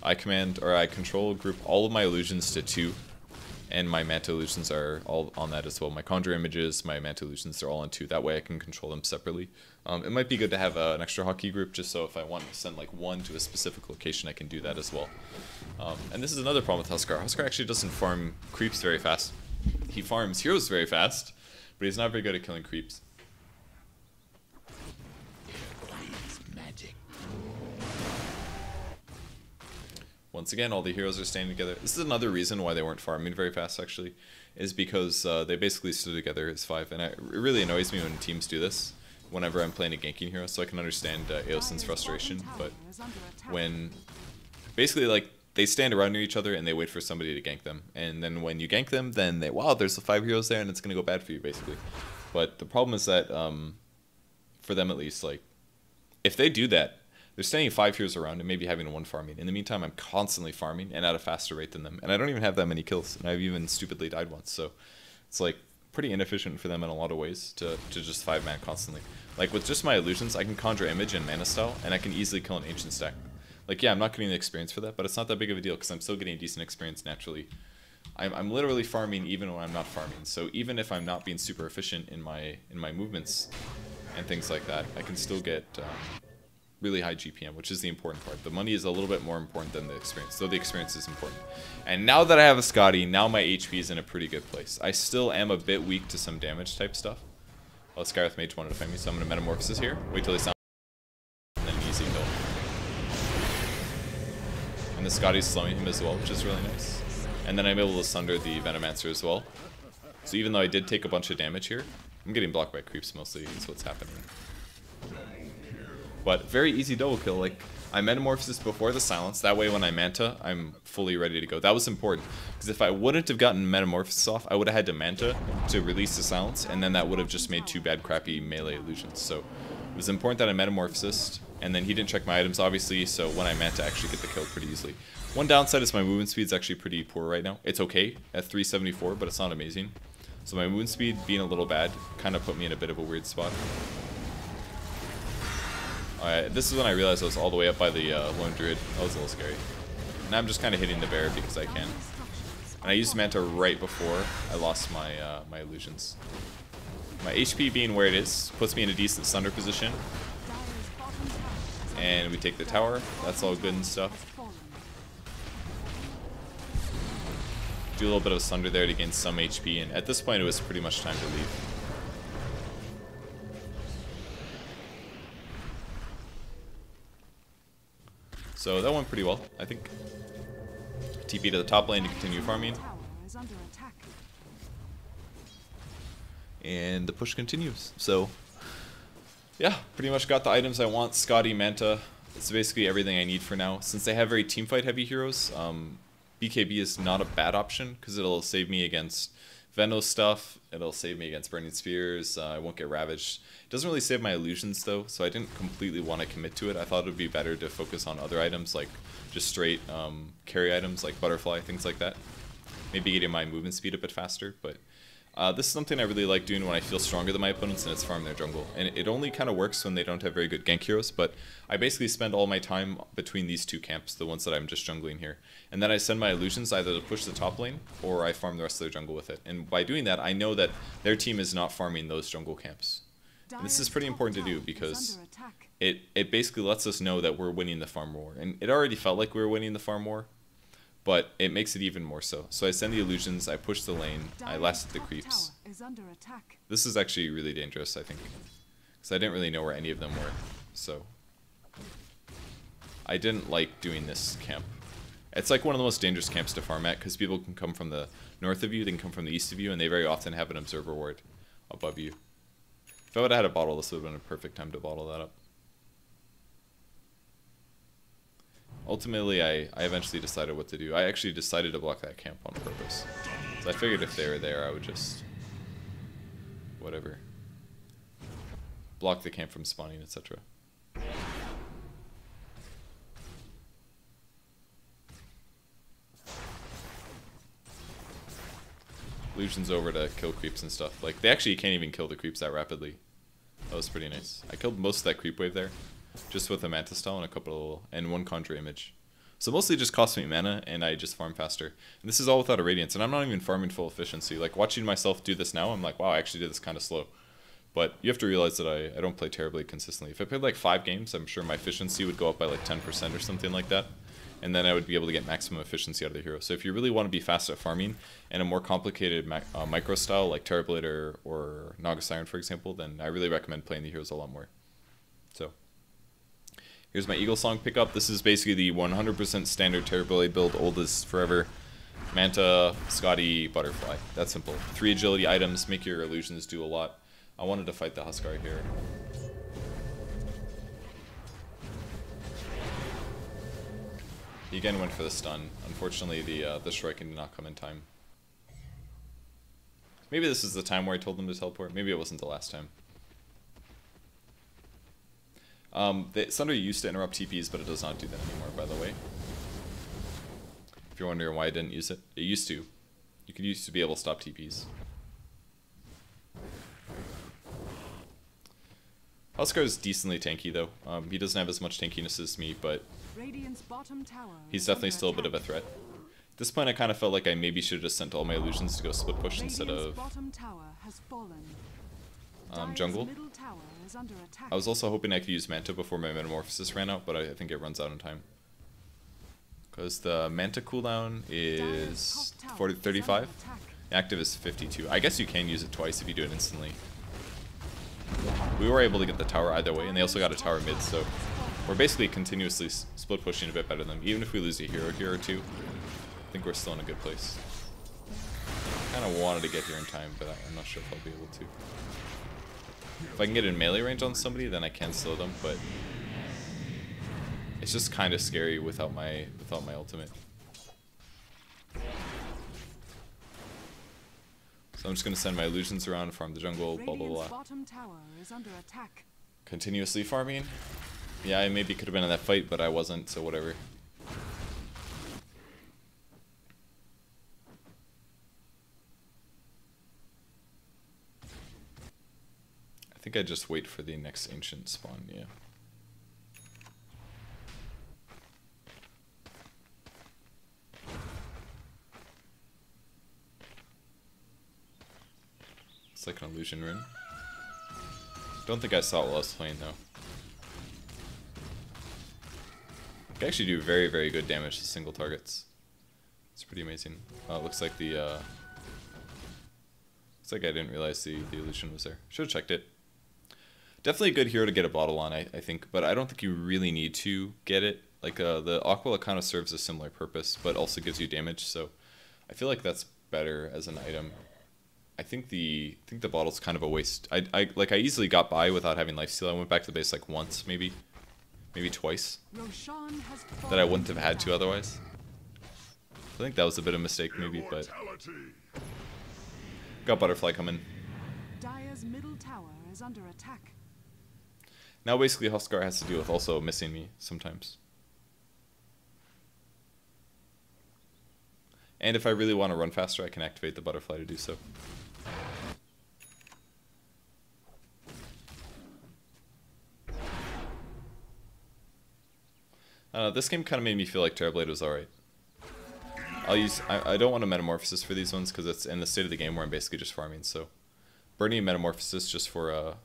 I control group all of my illusions to 2, and my Manta illusions are all on that as well. My Conjure Images, my Manta illusions, are all on 2. That way I can control them separately. It might be good to have an extra hockey group, just so if I want to send like one to a specific location, I can do that as well. And this is another problem with Huskar. Huskar actually doesn't farm creeps very fast. He farms heroes very fast, but he's not very good at killing creeps. Once again, all the heroes are standing together. This is another reason why they weren't farming very fast, actually, is because they basically stood together as 5, and it really annoys me when teams do this whenever I'm playing a ganking hero, so I can understand Aosin's frustration, but when basically, like, they stand around near each other and they wait for somebody to gank them, and then when you gank them, then they, wow, there's the 5 heroes there, and it's going to go bad for you, basically. But the problem is that, for them at least, like, if they do that, they're standing 5 heroes around and maybe having 1 farming. In the meantime, I'm constantly farming and at a faster rate than them, and I don't even have that many kills, and I've even stupidly died once, so it's like pretty inefficient for them in a lot of ways to just 5-man constantly. Like with just my illusions, I can conjure image and mana style, and I can easily kill an ancient stack. Like, yeah, I'm not getting the experience for that, but it's not that big of a deal because I'm still getting decent experience naturally. I'm literally farming even when I'm not farming, so even if I'm not being super efficient in my movements and things like that, I can still get really high GPM, which is the important part. The money is a little bit more important than the experience, though the experience is important. And now that I have a Scotty, now my HP is in a pretty good place. I still am a bit weak to some damage type stuff. Oh, Sky with Mage wanted to fight me, so I'm going to Metamorphasis here. Wait till he sounds, and then an easy kill. And the Scotty's slowing him as well, which is really nice. And then I'm able to Sunder the Venomancer as well. So even though I did take a bunch of damage here, I'm getting blocked by creeps mostly, is what's happening. But very easy double kill. Like, I Metamorphosis before the silence, that way when I Manta, I'm fully ready to go. That was important, because if I wouldn't have gotten Metamorphosis off, I would have had to Manta to release the silence, and then that would have just made 2 bad crappy melee illusions. So it was important that I Metamorphosis, and then he didn't check my items obviously, so when I Manta, I actually get the kill pretty easily. One downside is my movement speed is actually pretty poor right now. It's okay at 374, but it's not amazing. So my movement speed being a little bad kind of put me in a bit of a weird spot. This is when I realized I was all the way up by the Lone Druid. That was a little scary. Now I'm just kind of hitting the bear because I can. And I used Manta right before I lost my my illusions. My HP being where it is puts me in a decent Sunder position. And we take the tower. That's all good and stuff. Do a little bit of Sunder there to gain some HP, and at this point it was pretty much time to leave. So that went pretty well, I think. TP to the top lane to continue farming. And the push continues. So, yeah, pretty much got the items I want. Scotty, Manta. It's basically everything I need for now. Since they have very teamfight heavy heroes, BKB is not a bad option because it'll save me against Veno stuff. It'll save me against Burning Spears. I won't get ravaged. It doesn't really save my illusions though, so I didn't completely want to commit to it. I thought it would be better to focus on other items, like just straight carry items like Butterfly, things like that. Maybe getting my movement speed a bit faster, but this is something I really like doing when I feel stronger than my opponents and it's farm their jungle. And it only kind of works when they don't have very good gank heroes, but I basically spend all my time between these 2 camps, the ones that I'm just jungling here. And then I send my illusions either to push the top lane, or I farm the rest of their jungle with it. And by doing that, I know that their team is not farming those jungle camps. And this is pretty important to do because it basically lets us know that we're winning the farm war. And it already felt like we were winning the farm war, but it makes it even more so. So I send the illusions, I push the lane, I lasted the creeps. This is actually really dangerous, I think, because I didn't really know where any of them were. So I didn't like doing this camp. It's like one of the most dangerous camps to farm at because people can come from the north of you, they can come from the east of you, and they very often have an observer ward above you. If I would have had a bottle, this would have been a perfect time to bottle that up. Ultimately, I eventually decided what to do. I actually decided to block that camp on purpose. So I figured if they were there, I would just... whatever. Block the camp from spawning, etc. Illusion's over to kill creeps and stuff. Like, they actually can't even kill the creeps that rapidly. That was pretty nice. I killed most of that creep wave there, just with a Manta style and a couple and 1 conjure image. So mostly just cost me mana, and I just farm faster. And this is all without a Radiance, and I'm not even farming full efficiency. Like, watching myself do this now, I'm like, wow, I actually did this kind of slow. But you have to realize that I don't play Terrorblade consistently. If I played like 5 games, I'm sure my efficiency would go up by like 10% or something like that. And then I would be able to get maximum efficiency out of the hero. So if you really want to be fast at farming and a more complicated micro style like Terrorblade or Naga Siren, for example, then I really recommend playing the heroes a lot more. So Here's my Eagle Song pickup. This is basically the 100% standard Terrorblade build, old as forever. Manta, Scotty, Butterfly. That's simple. 3 agility items, make your illusions do a lot. I wanted to fight the Huskar here. He again went for the stun. Unfortunately, the Shuriken did not come in time. Maybe this is the time where I told them to teleport. Maybe it wasn't the last time. Sunder used to interrupt TPs, but it does not do that anymore, by the way. If you're wondering why I didn't use it, it used to. You could used to be able to stop TPs. Huskar is decently tanky, though. He doesn't have as much tankiness as me, but he's definitely still a bit of a threat. At this point, I kind of felt like I maybe should have just sent all my illusions to go split push instead of jungle. I was also hoping I could use Manta before my Metamorphasis ran out, but I think it runs out in time. Because the Manta cooldown is 35, active is 52. I guess you can use it twice if you do it instantly. We were able to get the tower either way, and they also got a tower mid, so we're basically continuously split pushing a bit better than them. Even if we lose a hero here or two, I think we're still in a good place. Kind of wanted to get here in time, but I'm not sure if I'll be able to. If I can get in melee range on somebody, then I can slow them, but it's just kind of scary without my ultimate. So I'm just gonna send my illusions around, farm the jungle, blah blah blah. Continuously farming. Yeah, I maybe could have been in that fight, but I wasn't, so whatever. I think I just wait for the next ancient spawn, yeah. It's like an illusion rune. Don't think I saw it while I was playing though. I can actually do very, very good damage to single targets. It's pretty amazing. Oh, it looks like the looks like I didn't realize the illusion was there. Should have checked it. Definitely a good hero to get a bottle on, I think, but I don't think you really need to get it. Like the Aquila kind of serves a similar purpose, but also gives you damage, so I feel like that's better as an item. I think the bottle's kind of a waste. I easily got by without having lifesteal. I went back to the base like once, maybe twice, that I wouldn't have had to otherwise. I think that was a bit of a mistake, maybe, but got Butterfly coming. Dire's middle tower is under attack. Now basically Huskar has to deal with also missing me sometimes. And if I really want to run faster, I can activate the Butterfly to do so. This game kind of made me feel like Terrorblade was alright. I don't want a Metamorphasis for these ones because it's in the state of the game where I'm basically just farming, so burning a Metamorphasis just for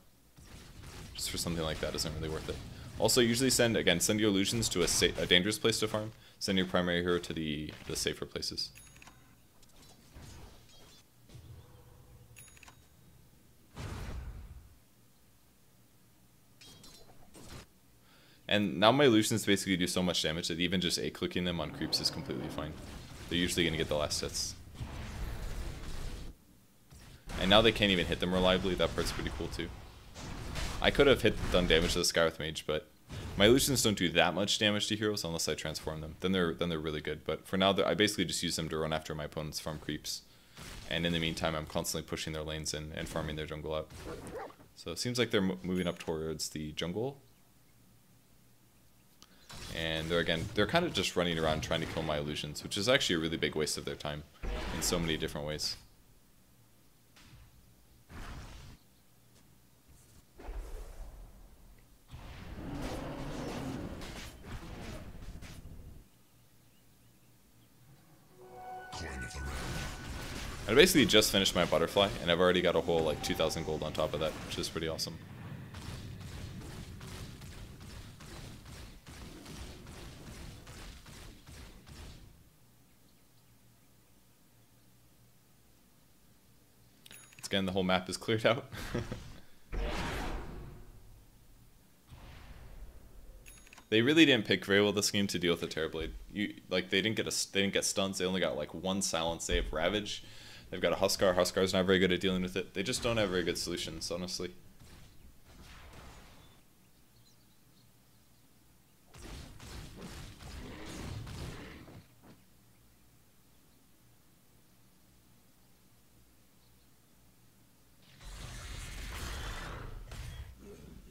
something like that isn't really worth it. Also, usually send your illusions to a dangerous place to farm. Send your primary hero to the safer places. And now my illusions basically do so much damage that even just A-clicking them on creeps is completely fine. They're usually going to get the last hits. And now they can't even hit them reliably, that part's pretty cool too. I could have done damage to the Sky with Mage, but my illusions don't do that much damage to heroes unless I transform them. Then they're really good. But for now, I basically just use them to run after my opponent's farm creeps. And in the meantime, I'm constantly pushing their lanes and farming their jungle out. So it seems like they're moving up towards the jungle. And they're kind of just running around trying to kill my illusions, which is actually a really big waste of their time in so many different ways. I basically just finished my Butterfly, and I've already got a whole like 2,000 gold on top of that, which is pretty awesome. Again, the whole map is cleared out. They really didn't pick very well this game to deal with the Terrorblade. They didn't get stunts. They only got like one silence. They have Ravage. They've got a Huskar. Huskar's not very good at dealing with it. They just don't have very good solutions, honestly.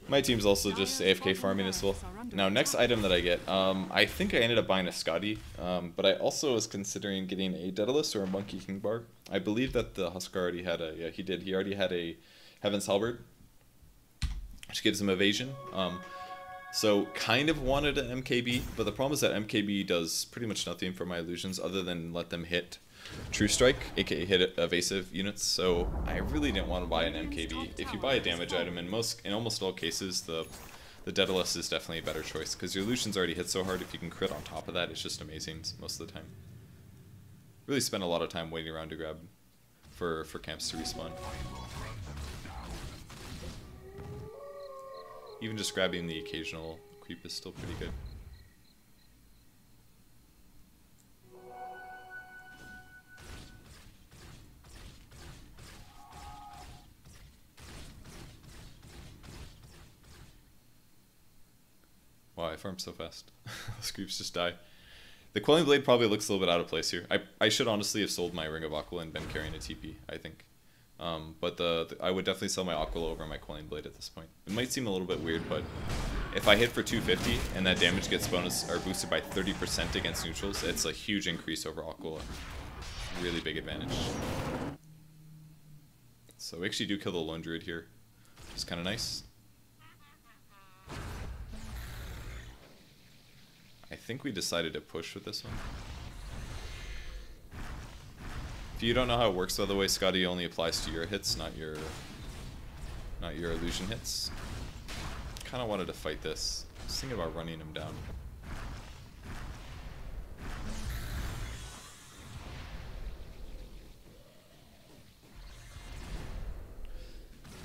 My team's also just AFK farming as well. Now, next item that I get, I think I ended up buying a Scotty, but I also was considering getting a Daedalus or a Monkey King Bar. I believe that the Huskar already had a, yeah, he did. He already had a Heaven's Halberd, which gives him evasion. So kind of wanted an MKB, but the problem is that MKB does pretty much nothing for my illusions other than let them hit True Strike, aka hit evasive units. So I really didn't want to buy an MKB. If you buy a damage item, in almost all cases, the Daedalus is definitely a better choice because your illusions already hit so hard. If you can crit on top of that, it's just amazing most of the time. Really spend a lot of time waiting around to grab for camps to respawn. Even just grabbing the occasional creep is still pretty good. Wow, I farmed so fast. Those creeps just die. The Quelling Blade probably looks a little bit out of place here. I should honestly have sold my Ring of Aquila and been carrying a TP, I think. But I would definitely sell my Aquila over my Quelling Blade at this point. It might seem a little bit weird, but if I hit for 250 and that damage gets bonus or boosted by 30% against neutrals, it's a huge increase over Aquila. Really big advantage. So we actually do kill the Lone Druid here, which is kind of nice. I think we decided to push with this one. If you don't know how it works, by the way, Scotty only applies to your hits, not your illusion hits. Kind of wanted to fight this. I was thinking about running him down.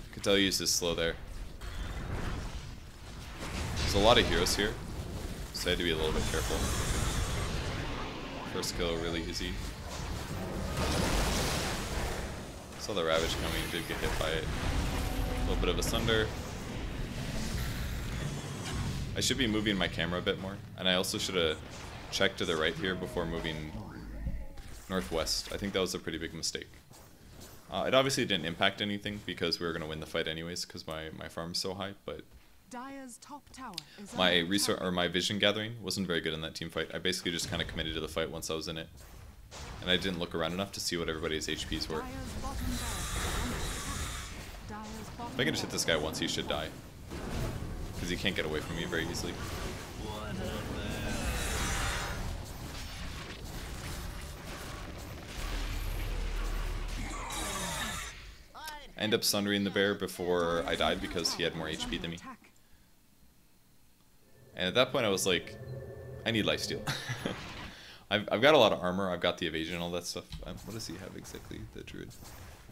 I could tell you use this slow there. There's a lot of heroes here, so I had to be a little bit careful. First kill really easy. Saw the Ravage coming, did get hit by it. A little bit of a Sunder. I should be moving my camera a bit more, and I also should have checked to the right here before moving northwest. I think that was a pretty big mistake. It obviously didn't impact anything because we were going to win the fight anyways because my farm's so high, but my vision gathering wasn't very good in that team fight. I basically just kind of committed to the fight once I was in it. And I didn't look around enough to see what everybody's HPs were. If I can just hit this guy once, he should die. Because he can't get away from me very easily. I ended up sundering the bear before I died because he had more HP than me. And at that point I was like, I need lifesteal. I've got a lot of armor, I've got the evasion and all that stuff. What does he have exactly, the druid?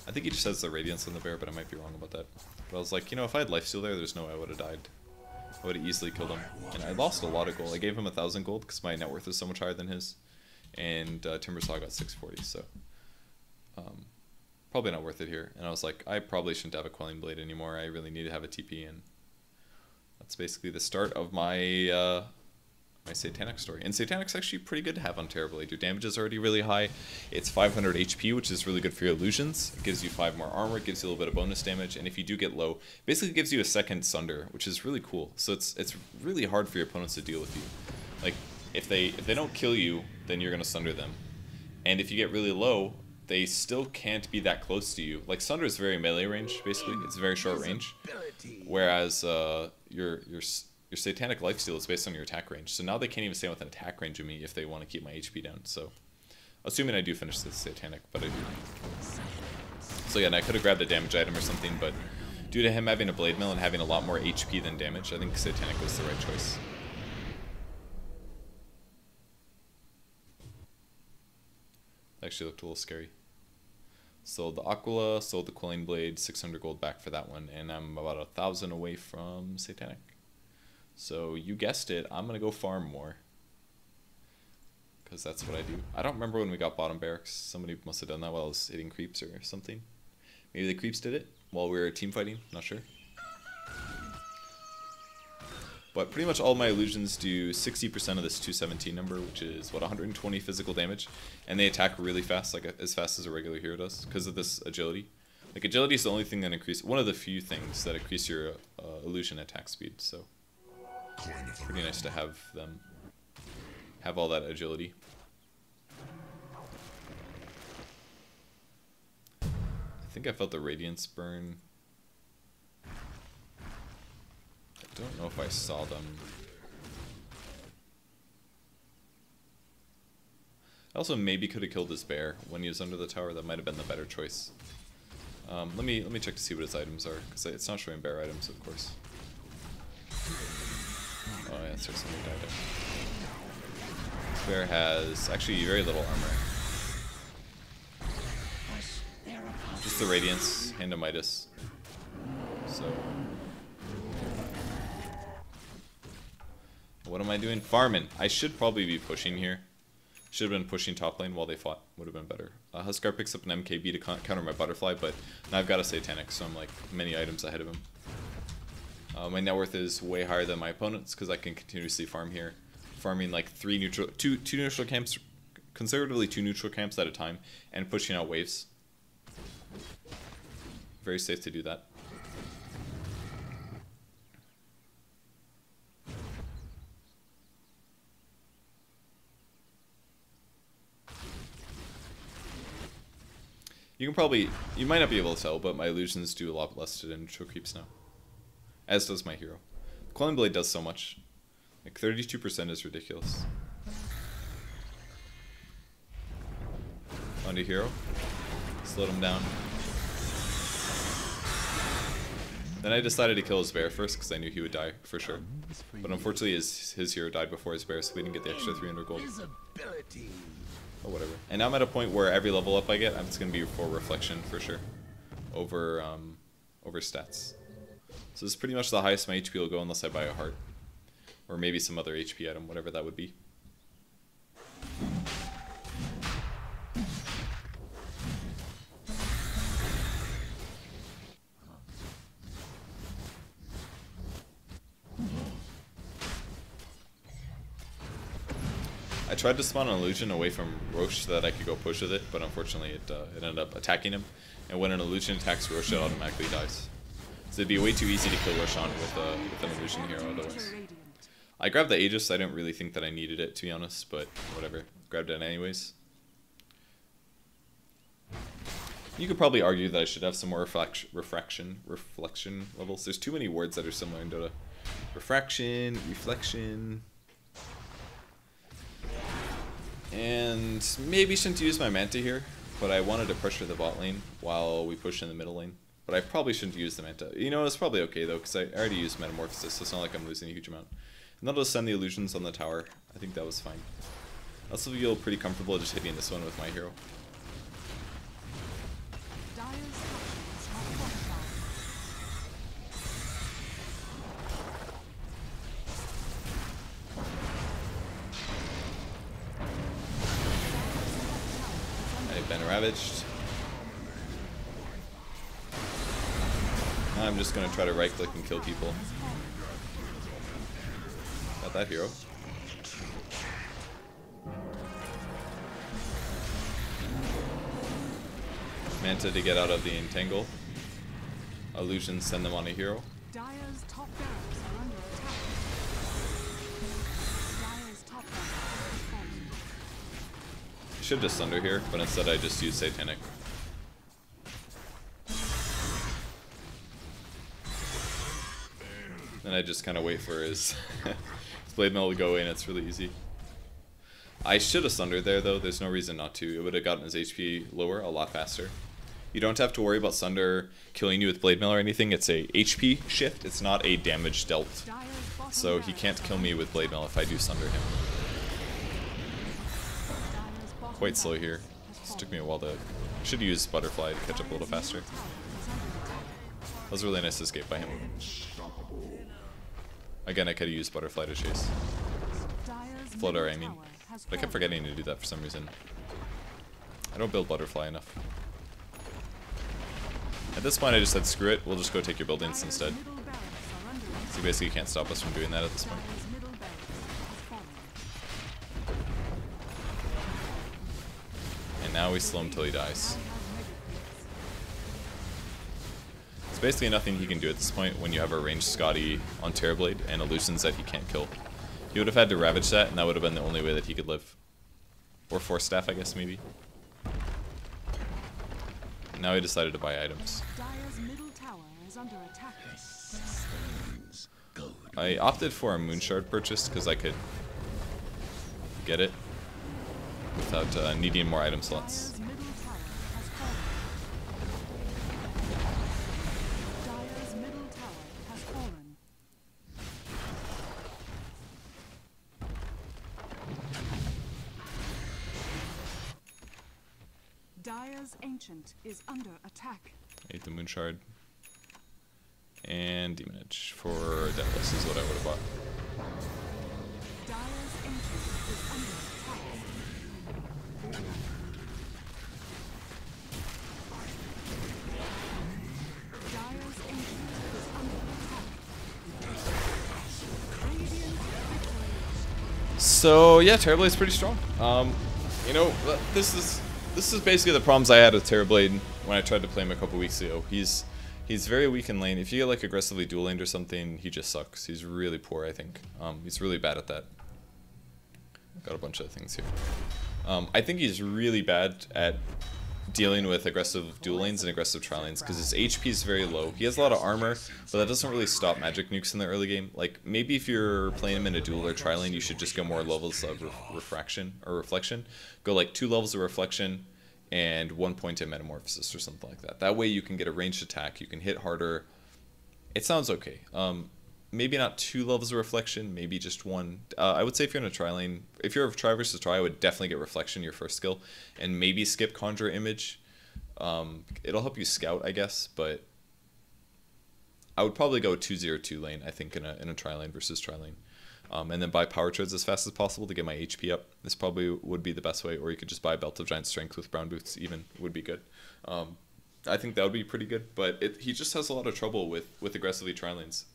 I think he just has the radiance on the bear, but I might be wrong about that. But I was like, you know, if I had lifesteal there's no way I would have died. I would have easily killed him. And I lost a lot of gold. I gave him 1,000 gold because my net worth is so much higher than his. And Timbersaw got 640, so probably not worth it here. And I was like, I probably shouldn't have a Quelling Blade anymore. I really need to have a TP, and that's basically the start of my my Satanic story. And Satanic's actually pretty good to have on Terrorblade. Your damage is already really high. It's 500 HP, which is really good for your illusions. It gives you 5 more armor, it gives you a little bit of bonus damage, and if you do get low, basically gives you a second Sunder, which is really cool. So it's really hard for your opponents to deal with you. Like, if they don't kill you, then you're going to Sunder them. And if you get really low, they still can't be that close to you. Like, Sunder is very melee range, basically. It's very short range. Whereas your Satanic lifesteal is based on your attack range. So now they can't even stay within attack range of me if they want to keep my HP down. So, assuming I do finish this Satanic, but I do. So yeah, and I could have grabbed a damage item or something, but due to him having a Blade Mill and having a lot more HP than damage, I think Satanic was the right choice. Actually looked a little scary. Sold the Aquila, sold the Quelling Blade, 600 gold back for that one, and I'm about 1,000 away from Satanic. So you guessed it, I'm gonna go farm more. Because that's what I do. I don't remember when we got bottom barracks. Somebody must have done that while I was hitting creeps or something. Maybe the creeps did it while we were team fighting, not sure. But pretty much all my illusions do 60% of this 217 number, which is, what, 120 physical damage. And they attack really fast, like as fast as a regular hero does, because of this agility. Like, agility is the only thing that increases, one of the few things that increase your illusion attack speed, so pretty nice to have them have all that agility. I think I felt the radiance burn. I don't know if I saw them. I also maybe could have killed this bear when he was under the tower. That might have been the better choice. Let me check to see what his items are, because it's not showing bear items, of course. Oh yeah, there's somebody died there. This bear has actually very little armor. Just the radiance, hand of Midas. So what am I doing? Farming. I should probably be pushing here. Should have been pushing top lane while they fought. Would have been better. Huskar picks up an MKB to counter my butterfly, but now I've got a Satanic, so I'm like many items ahead of him. My net worth is way higher than my opponent's because I can continuously farm here. Farming like two neutral camps, conservatively 2 neutral camps at a time, and pushing out waves. Very safe to do that. You might not be able to tell, but my illusions do a lot less to the neutral creeps now. As does my hero. Quelling Blade does so much. Like 32% is ridiculous. Onto hero. Slowed him down. Then I decided to kill his bear first because I knew he would die for sure. But unfortunately his hero died before his bear, so we didn't get the extra 300 gold. Oh, whatever. And now I'm at a point where every level up I get, I'm just going to be for reflection for sure. Over stats. So this is pretty much the highest my HP will go unless I buy a heart. Or maybe some other HP item, whatever that would be. I tried to spawn an illusion away from Roche so that I could go push with it, but unfortunately it ended up attacking him. And when an illusion attacks Roche, it automatically dies. So it'd be way too easy to kill Roshan with an illusion hero otherwise. I grabbed the Aegis, I didn't really think that I needed it to be honest, but whatever. Grabbed it anyways. You could probably argue that I should have some more reflection levels. There's too many words that are similar in Dota. Refraction, reflection. And maybe shouldn't use my Manta here, but I wanted to pressure the bot lane while we push in the middle lane. But I probably shouldn't use the Manta. You know, it's probably okay though, because I already used Metamorphasis, so it's not like I'm losing a huge amount. And that'll just send the illusions on the tower. I think that was fine. I also feel pretty comfortable just hitting this one with my hero. I've been ravaged. I'm just gonna try to right click and kill people. Got that hero. Manta to get out of the entangle. Illusions send them on a hero. Dire's top barracks are under attack. Dire's top barracks is falling. I should just Sunder here, but instead I just use Satanic. Then I just kind of wait for his Blade Mail to go in. It's really easy. I should have Sundered there though. There's no reason not to. It would have gotten his HP lower a lot faster. You don't have to worry about Sunder killing you with Blade Mail or anything. It's a HP shift. It's not a damage dealt. So he can't kill me with Blade Mail if I do Sunder him. Quite slow here. This took me a while to... I should use Butterfly to catch up a little faster. That was a really nice escape by him. Again, I could have used Butterfly to chase. Dire's Flutter, middle I mean. tower has But I kept fallen. forgetting to do that for some reason. I don't build Butterfly enough. At this point, I just said, screw it, we'll just go take your buildings Dire's instead. middle barracks are under attack. So you basically can't stop us from doing that at this point. Dire's middle barracks has fallen. And now we slow him till he dies. Now have mega creeps. It's basically nothing he can do at this point when you have a ranged Scotty on Terrorblade and illusions that he can't kill. He would have had to Ravage that, and that would have been the only way that he could live. Or Force Staff, I guess, maybe. Now he decided to buy items. Dire's middle tower is under attack. I opted for a Moonshard purchase because I could get it without needing more item slots. Dire's middle tower has fallen. Dire's middle tower has fallen. Dire's ancient is under attack. I ate the Moonshard. And Demon Edge for Deathless is what I would have bought. Dire's ancient is under attack. Dire's ancient is under attack. Radiant victory. So yeah, Terrorblade's pretty strong. You know, this is basically the problems I had with Terrorblade when I tried to play him a couple weeks ago. He's very weak in lane. If you get like aggressively dual laned or something, he just sucks. He's really poor, I think. He's really bad at that. Got a bunch of things here. I think he's really bad at dealing with aggressive dual lanes and aggressive tri lanes because his HP is very low. He has a lot of armor, but that doesn't really stop magic nukes in the early game. Like, maybe if you're playing him in a dual or tri lane, you should just go more levels of refraction or reflection. Go like 2 levels of reflection and 1 point in Metamorphasis or something like that. That way you can get a ranged attack, you can hit harder. It sounds okay. Maybe not 2 levels of reflection, maybe just 1. I would say if you're in a tri lane, if you're a tri versus tri, I would definitely get reflection your first skill, and maybe skip conjure image. It'll help you scout, I guess, but I would probably go 2-0-2 lane, I think, in a tri lane versus tri lane. And then buy power treads as fast as possible to get my HP up. This probably would be the best way, or you could just buy Belt of Giant Strength with brown boots even, would be good. I think that would be pretty good, but he just has a lot of trouble with aggressive tri lanes.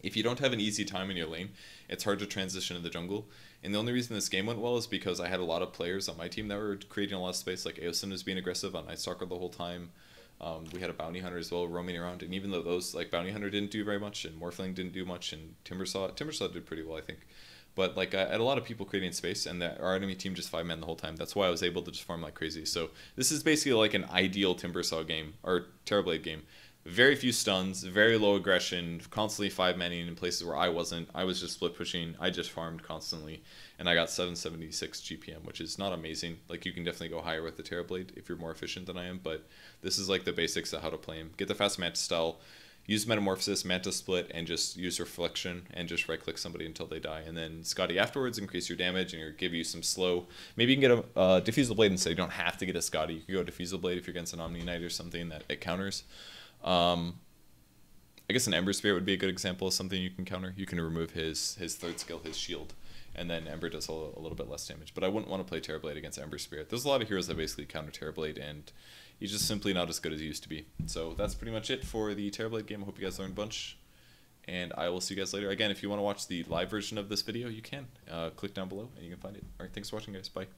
If you don't have an easy time in your lane, it's hard to transition to the jungle. And the only reason this game went well is because I had a lot of players on my team that were creating a lot of space, like Aosin was being aggressive on Night Stalker the whole time. We had a Bounty Hunter as well roaming around, and even though those, like Bounty Hunter didn't do very much, and Morphling didn't do much, and Timbersaw did pretty well, I think. But like I had a lot of people creating space, and our enemy team just 5-man the whole time. That's why I was able to just farm like crazy. So this is basically like an ideal Timbersaw game, or Terrorblade game. Very few stuns, very low aggression, constantly 5-manning in places where I wasn't. I was just split pushing, I just farmed constantly, and I got 776 GPM, which is not amazing. Like, you can definitely go higher with the Terrorblade if you're more efficient than I am, but this is like the basics of how to play him. Get the fast Manta style, use Metamorphosis, Manta split, and just use Reflection, and just right-click somebody until they die. And then Scotty afterwards, increase your damage, and give you some slow. Maybe you can get a Diffusal Blade instead. You don't have to get a Scotty. You can go Diffusal Blade if you're against an Omni Knight or something that it counters. I guess an Ember Spirit would be a good example of something you can counter. You can remove his third skill, his shield, and then Ember does a little bit less damage. But I wouldn't want to play Terrorblade against Ember Spirit. There's a lot of heroes that basically counter Terrorblade, and he's just simply not as good as he used to be. So that's pretty much it for the Terrorblade game. I hope you guys learned a bunch, and I will see you guys later. Again, if you want to watch the live version of this video, you can. Click down below, and you can find it. All right, thanks for watching, guys. Bye.